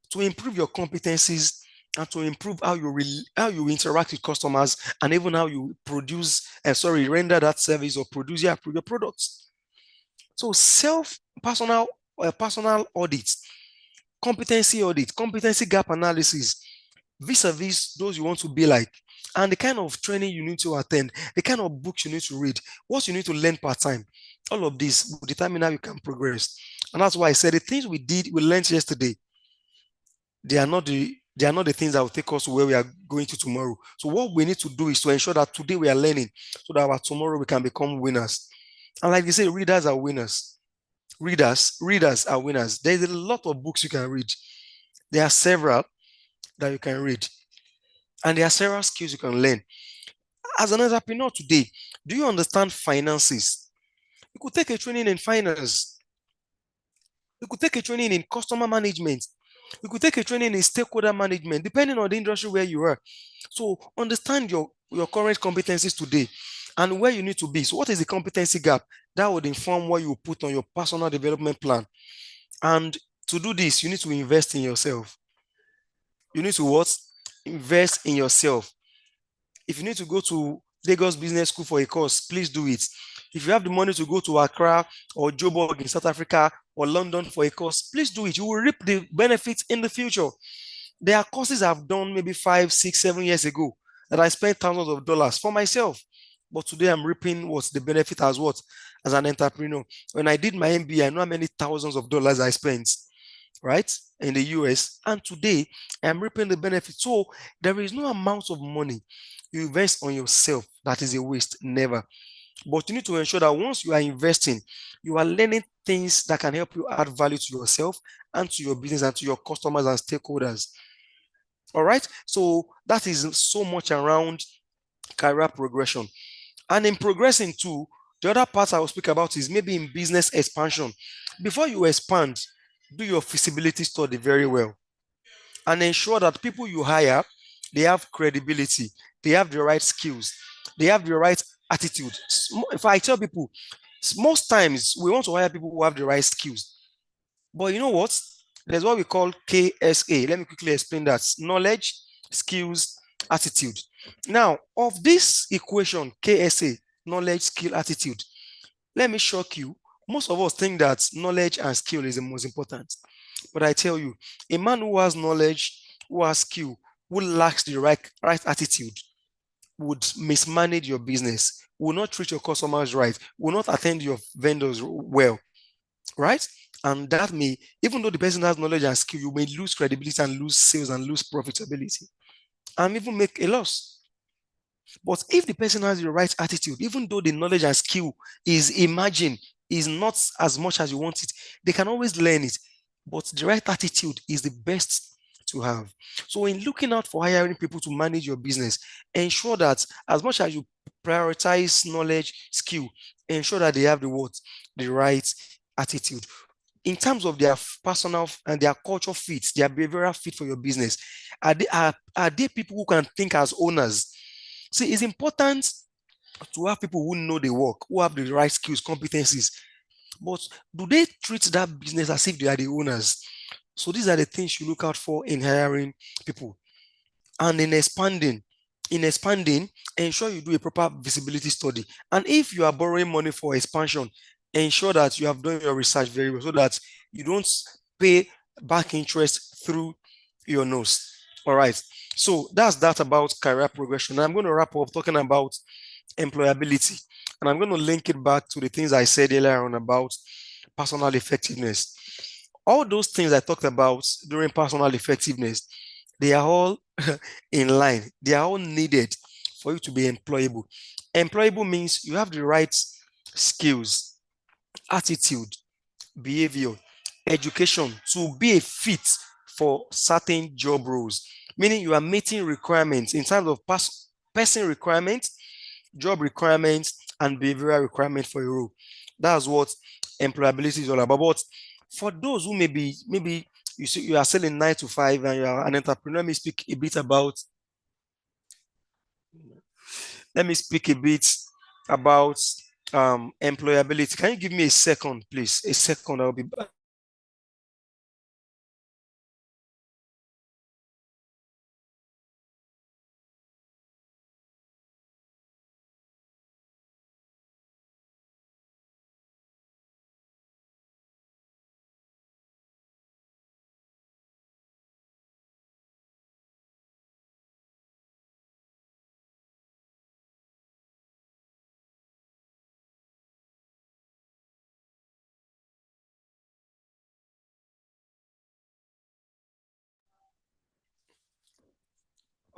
to improve your competencies and to improve how you interact with customers and even how you render that service or produce your products. So personal audits, competency audit, competency gap analysis, vis-a-vis those you want to be like, and the kind of training you need to attend, the kind of books you need to read, what you need to learn part-time. All of this will determine how you can progress. And that's why I said the things we learned yesterday, they are not the things that will take us to where we are going to tomorrow. So what we need to do is to ensure that today we are learning so that our tomorrow we can become winners. And like they say, readers are winners. Readers are winners. There's a lot of books you can read. There are several that you can read. And there are several skills you can learn. As an entrepreneur today, do you understand finances? You could take a training in finance. You could take a training in customer management. You could take a training in stakeholder management, depending on the industry where you are. So understand your current competencies today and where you need to be. So what is the competency gap? That would inform what you put on your personal development plan. And to do this, you need to invest in yourself. You need to what? Invest in yourself. If you need to go to Lagos Business School for a course, please do it. If you have the money to go to Accra or Joburg in South Africa or London for a course, please do it. You will reap the benefits in the future. There are courses I've done maybe 5, 6, 7 years ago that I spent thousands of dollars for myself. But today I'm reaping what's the benefit as what? As an entrepreneur. When I did my MBA, I know how many thousands of dollars I spent, right? In the US. And today I'm reaping the benefit. So there is no amount of money you invest on yourself that is a waste. Never. But you need to ensure that once you are investing, you are learning things that can help you add value to yourself and to your business and to your customers and stakeholders. All right. So that is so much around career progression. And in progressing too, the other part I will speak about is maybe in business expansion. Before you expand, do your feasibility study very well and ensure that people you hire, they have credibility, they have the right skills, they have the right attitude. If I tell people, most times we want to hire people who have the right skills. But you know what? There's what we call KSA. Let me quickly explain that. Knowledge, skills, attitude. Now, of this equation, KSA, knowledge, skill, attitude, let me shock you. Most of us think that knowledge and skill is the most important. But I tell you, a man who has knowledge, who has skill, who lacks the right attitude, would mismanage your business, will not treat your customers right, will not attend your vendors well, right? And that may, even though the person has knowledge and skill, you may lose credibility and lose sales and lose profitability and even make a loss. But if the person has the right attitude, even though the knowledge and skill is emerging, is not as much as you want it, they can always learn it. But the right attitude is the best to have. So, in looking out for hiring people to manage your business, ensure that as much as you prioritize knowledge, skill, ensure that they have the what? The right attitude. In terms of their personal and their culture fit, their behavioral fit for your business, are they people who can think as owners? See, it's important to have people who know the work, who have the right skills, competencies, but do they treat that business as if they are the owners? So these are the things you look out for in hiring people. And in expanding, ensure you do a proper visibility study. And if you are borrowing money for expansion, ensure that you have done your research very well so that you don't pay back interest through your nose. All right. So that's that about career progression. I'm going to wrap up talking about employability. And I'm going to link it back to the things I said earlier on about personal effectiveness. All those things I talked about during personal effectiveness, they are all in line. They are all needed for you to be employable. Employable means you have the right skills, attitude, behavior, education to be a fit for certain job roles, meaning you are meeting requirements in terms of person requirements, job requirements, and behavioral requirements for a role. That's what employability is all about. But for those who maybe you see you are selling 9 to 5 and you are an entrepreneur, let me speak a bit about employability. Can you give me a second, please? A second, I'll be back.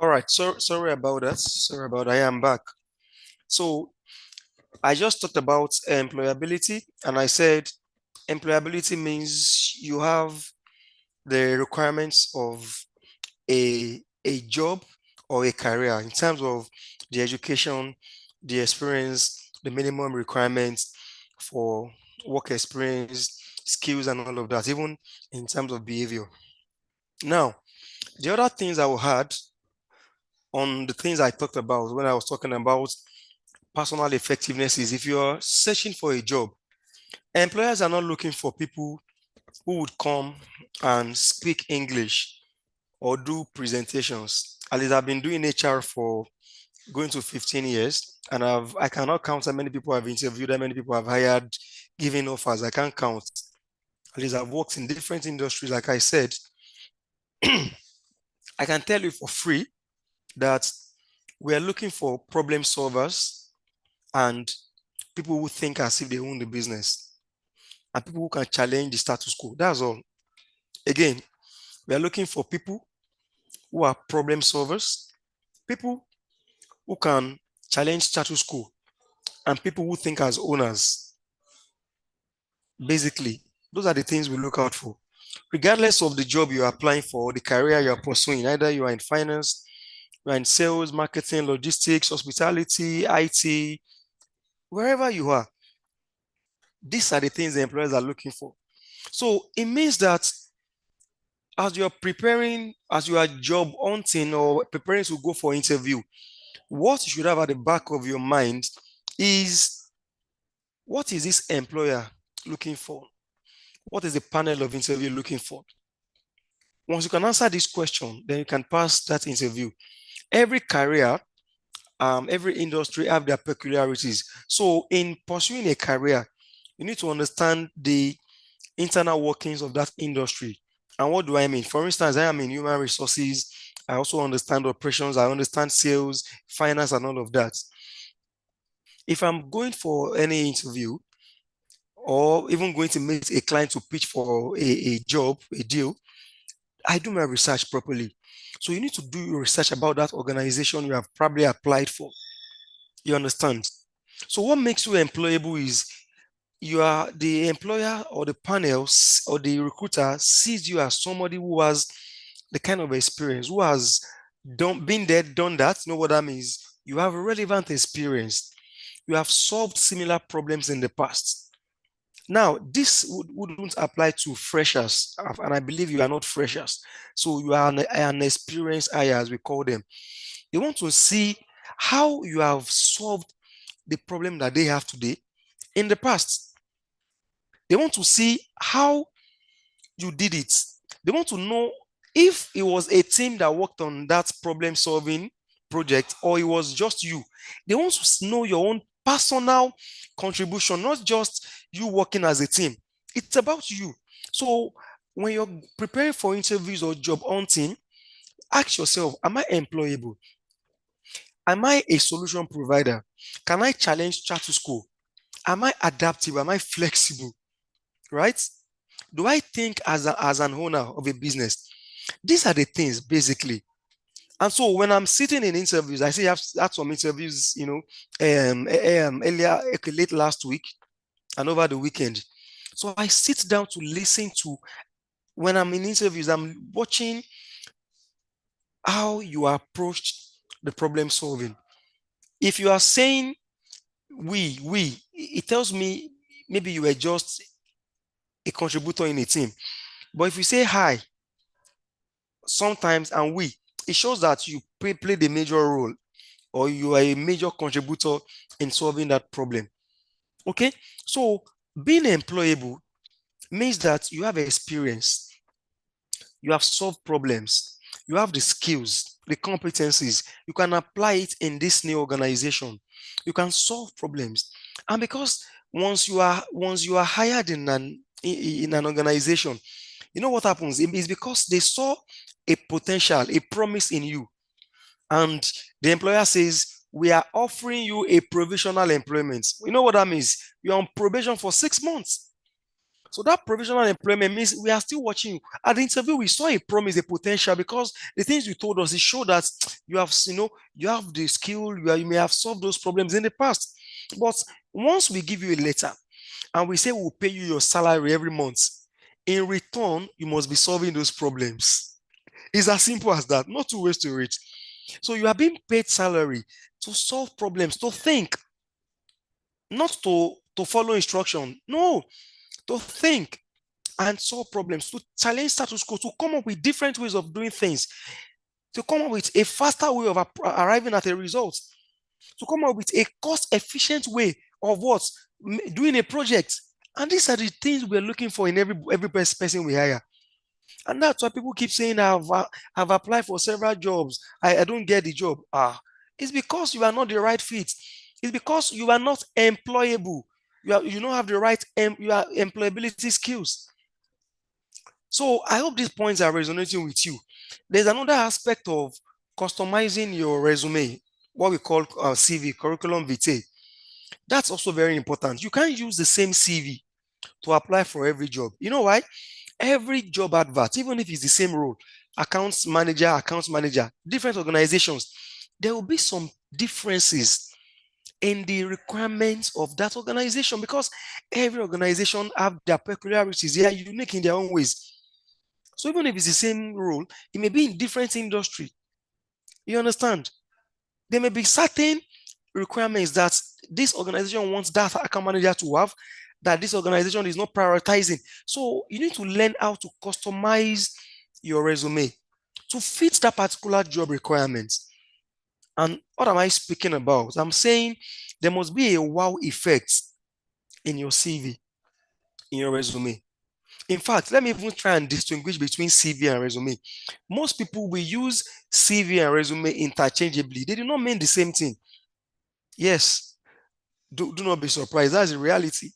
All right, so sorry about that. Sorry about that. I am back. So I just talked about employability, and I said employability means you have the requirements of a job or a career in terms of the education, the experience, the minimum requirements for work experience, skills, and all of that, even in terms of behavior. Now, the other things I will add on the things I talked about when I was talking about personal effectiveness is if you're searching for a job, employers are not looking for people who would come and speak English or do presentations. At least I've been doing HR for going to 15 years, and I cannot count how many people I've interviewed, how many people I've hired, giving offers. I can't count. At least I've worked in different industries. Like I said, I can tell you for free that we are looking for problem solvers and people who think as if they own the business and people who can challenge the status quo. That's all. Again, we are looking for people who are problem solvers, people who can challenge status quo, and people who think as owners. Basically, those are the things we look out for. Regardless of the job you're applying for, the career you're pursuing, either you are in finance, you're in sales, marketing, logistics, hospitality, IT, wherever you are, these are the things the employers are looking for. So it means that as you're preparing, as you are job hunting or preparing to go for interview, what you should have at the back of your mind is what is this employer looking for? What is the panel of interview looking for? Once you can answer this question, then you can pass that interview. Every career, every industry have their peculiarities. So in pursuing a career, you need to understand the internal workings of that industry. And what do I mean? For instance, I am in human resources. I also understand operations. I understand sales, finance, and all of that. If I'm going for any interview or even going to meet a client to pitch for a job, a deal, I do my research properly. So you need to do your research about that organization you have probably applied for. You understand? So what makes you employable is you are the employer or the panels or the recruiter sees you as somebody who has the kind of experience, who has been there, done that. You know what that means? You have a relevant experience. You have solved similar problems in the past. Now, this wouldn't apply to freshers, and I believe you are not freshers. So you are an experienced hire, as we call them. They want to see how you have solved the problem that they have today in the past. They want to see how you did it. They want to know if it was a team that worked on that problem solving project or it was just you. They want to know your own personal contribution, not just you working as a team. It's about you. So when you're preparing for interviews or job hunting, ask yourself, am I employable? Am I a solution provider? Can I challenge status quo? Am I adaptive? Am I flexible? Right? Do I think as an owner of a business? These are the things basically. And so when I'm sitting in interviews, I say I've had some interviews, earlier, okay, late last week and over the weekend. So I sit down to listen to when I'm in interviews, I'm watching how you approached the problem solving. If you are saying it tells me maybe you were just a contributor in a team. But if you say hi, sometimes and we, it shows that you played a major role or you are a major contributor in solving that problem. Okay, so being employable means that you have experience, you have solved problems, you have the skills, the competencies, you can apply it in this new organization, you can solve problems. And because once you are hired in an organization, you know what happens? It's because they saw a potential, a promise in you. And the employer says, we are offering you a provisional employment. You know what that means? You're on probation for 6 months. So that provisional employment means we are still watching you. At the interview, we saw a promise, a potential, because the things you told us, it showed that you have the skill, you may have solved those problems in the past. But once we give you a letter and we say we'll pay you your salary every month, in return, you must be solving those problems. It's as simple as that, not two ways to it. So you are being paid salary to solve problems, to think, not to follow instruction. No, to think. and solve problems, to challenge status quo, to come up with different ways of doing things, to come up with a faster way of arriving at a result, to come up with a cost-efficient way of what? Doing a project. And these are the things we're looking for in every person we hire. And that's why people keep saying, I've applied for several jobs. I don't get the job. It's because you are not the right fit. It's because you are not employable. You don't have the right your employability skills. So I hope these points are resonating with you. There's another aspect of customizing your resume, what we call CV, curriculum vitae. That's also very important. You can't use the same CV to apply for every job. You know why? Every job advert, even if it's the same role, accounts manager, different organizations, there will be some differences in the requirements of that organization because every organization have their peculiarities. They are unique in their own ways. So even if it's the same role, it may be in different industry. You understand? There may be certain requirements that this organization wants that account manager to have that this organization is not prioritizing. So you need to learn how to customize your resume to fit that particular job requirements. And what am I speaking about? I'm saying there must be a wow effect in your CV, in your resume. In fact, let me even try and distinguish between CV and resume. Most people will use CV and resume interchangeably. They do not mean the same thing. Yes, do not be surprised. That's the reality.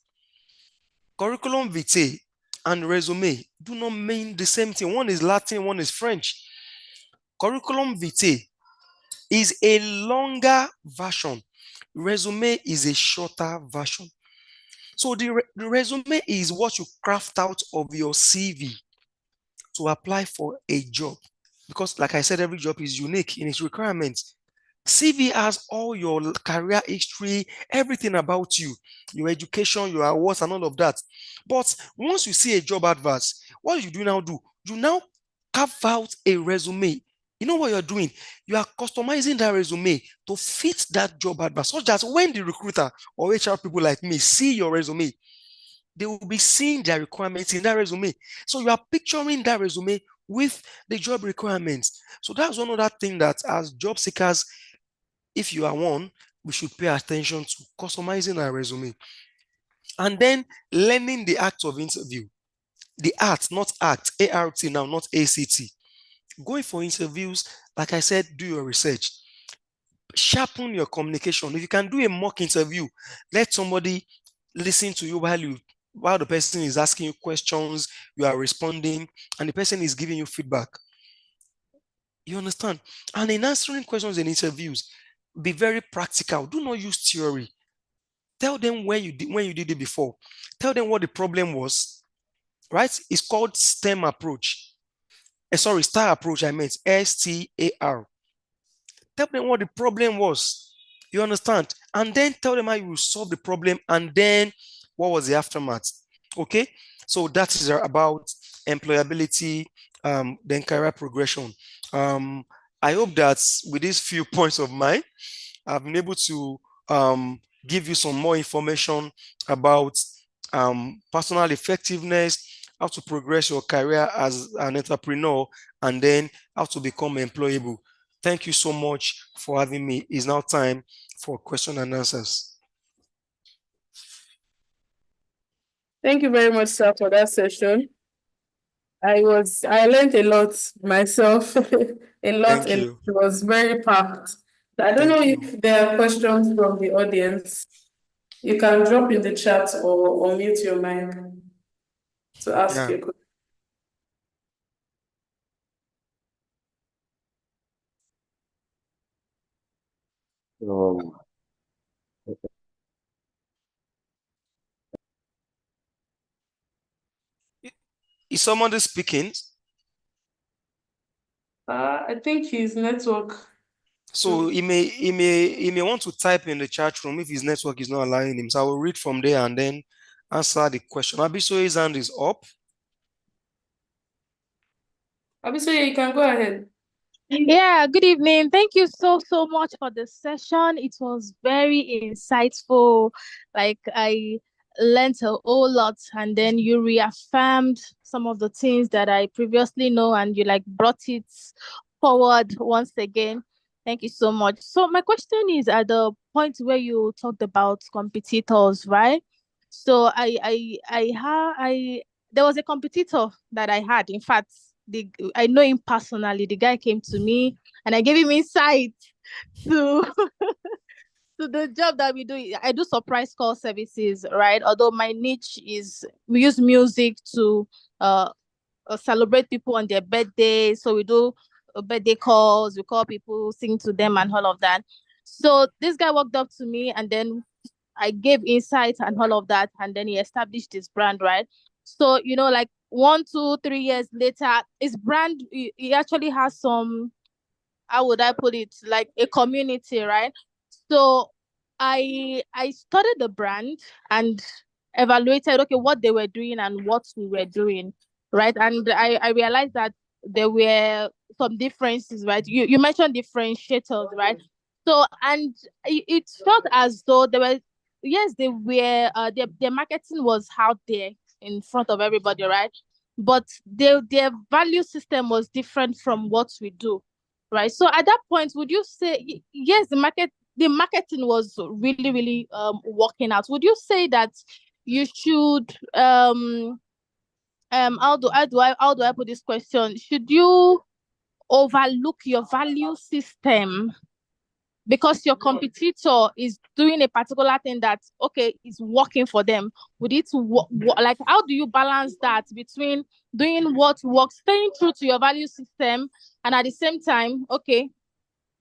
Curriculum vitae and resume do not mean the same thing. One is Latin, one is French. Curriculum vitae is a longer version. Resume is a shorter version. So the resume is what you craft out of your CV to apply for a job. Because like I said, every job is unique in its requirements. CV has all your career history, everything about you, your education, your awards, and all of that. But once you see a job advert, what you do now do? You now carve out a resume. You know what you're doing? You are customizing that resume to fit that job advert, such that when the recruiter or HR people like me see your resume, they will be seeing their requirements in that resume. So you are picturing that resume with the job requirements. So that's one other thing that as job seekers, if you are one, we should pay attention to customizing our resume. And then learning the act of interview. The art, not act, A-R-T now, not A-C-T. Going for interviews, like I said, do your research. Sharpen your communication. If you can do a mock interview, let somebody listen to you while the person is asking you questions, you are responding, and the person is giving you feedback. You understand? And in answering questions in interviews, be very practical. Do not use theory. Tell them when you did it before. Tell them what the problem was. Right? It's called STEM approach. Sorry, STAR approach. I meant STAR. Tell them what the problem was. You understand? And then tell them how you will solve the problem. And then what was the aftermath? Okay. So that is about employability, then career progression. I hope that with these few points of mine, I've been able to give you some more information about personal effectiveness, how to progress your career as an entrepreneur, and then how to become employable. Thank you so much for having me. It's now time for question and answers. Thank you very much, sir, for that session. I learned a lot myself, a lot, Thank and you. it was very packed. I don't know Thank you. if there are questions from the audience. You can drop in the chat or unmute your mic to ask Yeah. your question. Um, Is someone speaking? I think his network. So he may want to type in the chat room if his network is not allowing him. So I will read from there and then answer the question. Abisoye's hand is up. Abisoye, you can go ahead. Yeah, good evening. Thank you so much for the session. It was very insightful. Like learned a whole lot, and then you reaffirmed some of the things that I previously know, and you like brought it forward once again. Thank you so much. So my question is at the point where you talked about competitors, right? So I there was a competitor that I had. In fact, I know him personally. The guy came to me and I gave him insight to to the job that we do. I do surprise call services, right? Although my niche is we use music to uh celebrate people on their birthdays. So we do birthday calls, we call people, sing to them, and all of that. So this guy walked up to me, and then I gave insights and all of that, and then he established his brand, right? So like 1, 2, 3 years later, his brand he actually has some, how would I put it, like a community, right? So I studied the brand and evaluated, okay, what they were doing and what we were doing, right? And I realized that there were some differences, right? You mentioned differentiators, right? So and it felt as though there were, yes, they were their marketing was out there in front of everybody, right? But their value system was different from what we do, right? So at that point, would you say yes, the marketing was really, really working out? Would you say that you should how do I put this question? Should you overlook your value system because your competitor is doing a particular thing that, okay, is working for them? Would it like, how do you balance that between doing what works, staying true to your value system, and at the same time, okay,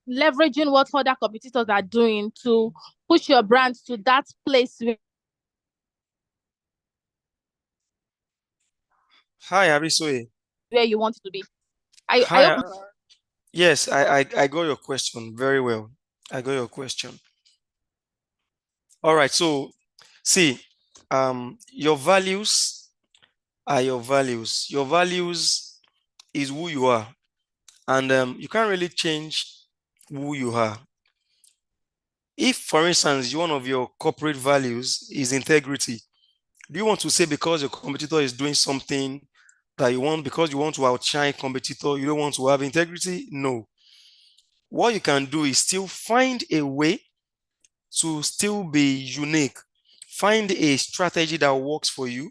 leveraging what other competitors are doing to push your brand to that place Hi, Abisoye. where you want it to be? I Hi. hope. Yes, I got your question very well. I got your question. All right. So, see, your values are your values. Your values is who you are, and you can't really change who you are. If, for instance, one of your corporate values is integrity, do you want to say because your competitor is doing something that you want, because you want to outshine competitor, you don't want to have integrity? No. What you can do is still find a way to still be unique. Find a strategy that works for you,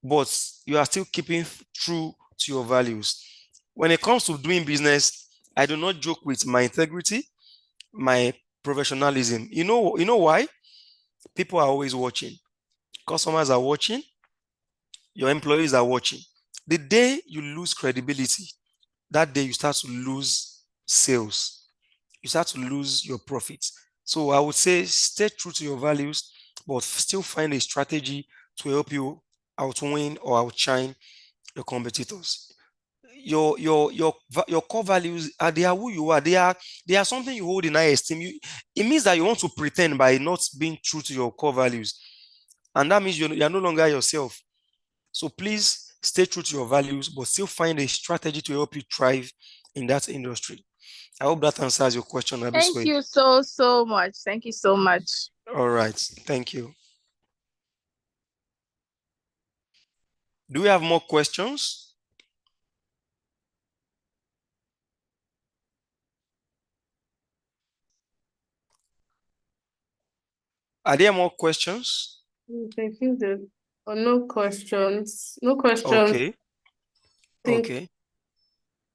but you are still keeping true to your values. When it comes to doing business, I do not joke with my integrity, my professionalism. You know why? People are always watching. Customers are watching, your employees are watching. The day you lose credibility, that day you start to lose sales, you start to lose your profits. So I would say stay true to your values, but still find a strategy to help you outwin or outshine your competitors. Your core values are, they are who you are. They are something you hold in high esteem. It means that you want to pretend by not being true to your core values, and that means you're no longer yourself. So please stay true to your values, but still find a strategy to help you thrive in that industry. I hope that answers your question, Thank Abiswe. you so much. Thank you so much. All right. Thank you. Do we have more questions? Are there more questions? I think that no questions. No questions. Okay. Think. Okay.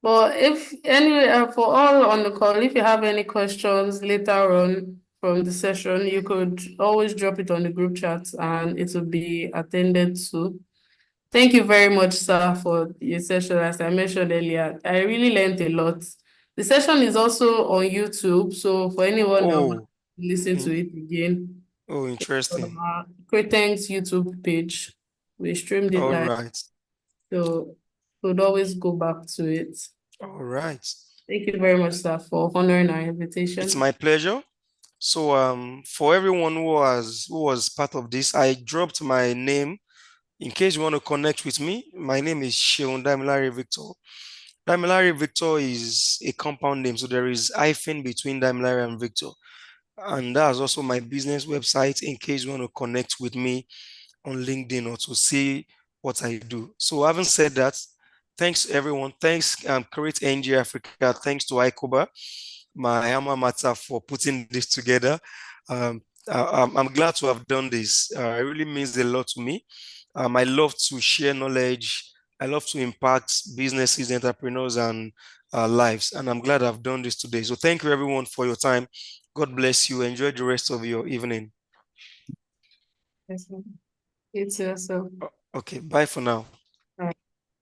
But if anyway, for all on the call, if you have any questions later on from the session, you could always drop it on the group chat and it will be attended to. Thank you very much, sir, for your session. As I mentioned earlier, I really learned a lot. The session is also on YouTube, so for anyone that wants Oh, to listen to it again, interesting. on our Cretan's YouTube page, we streamed it All live, right. so we'd always go back to it. All right. Thank you very much, sir, for honoring our It's invitation. my pleasure. So for everyone who was part of this, I dropped my name in case you want to connect with me. My name is Sheon Damilare Victor. Damilare Victor is a compound name, so there is hyphen between Damilare and Victor. And that's also my business website in case you want to connect with me on LinkedIn or to see what I do. So having said that, thanks everyone. Thanks Create NG Africa. Thanks to Icoba, my alma mater, for putting this together. Um, I'm glad to have done this. It really means a lot to me. I love to share knowledge. I love to impact businesses, entrepreneurs, and lives. And I'm glad I've done this today. So thank you everyone for your time. God bless you. Enjoy the rest of your evening. Yes, ma'am. It's also. Okay, bye for now.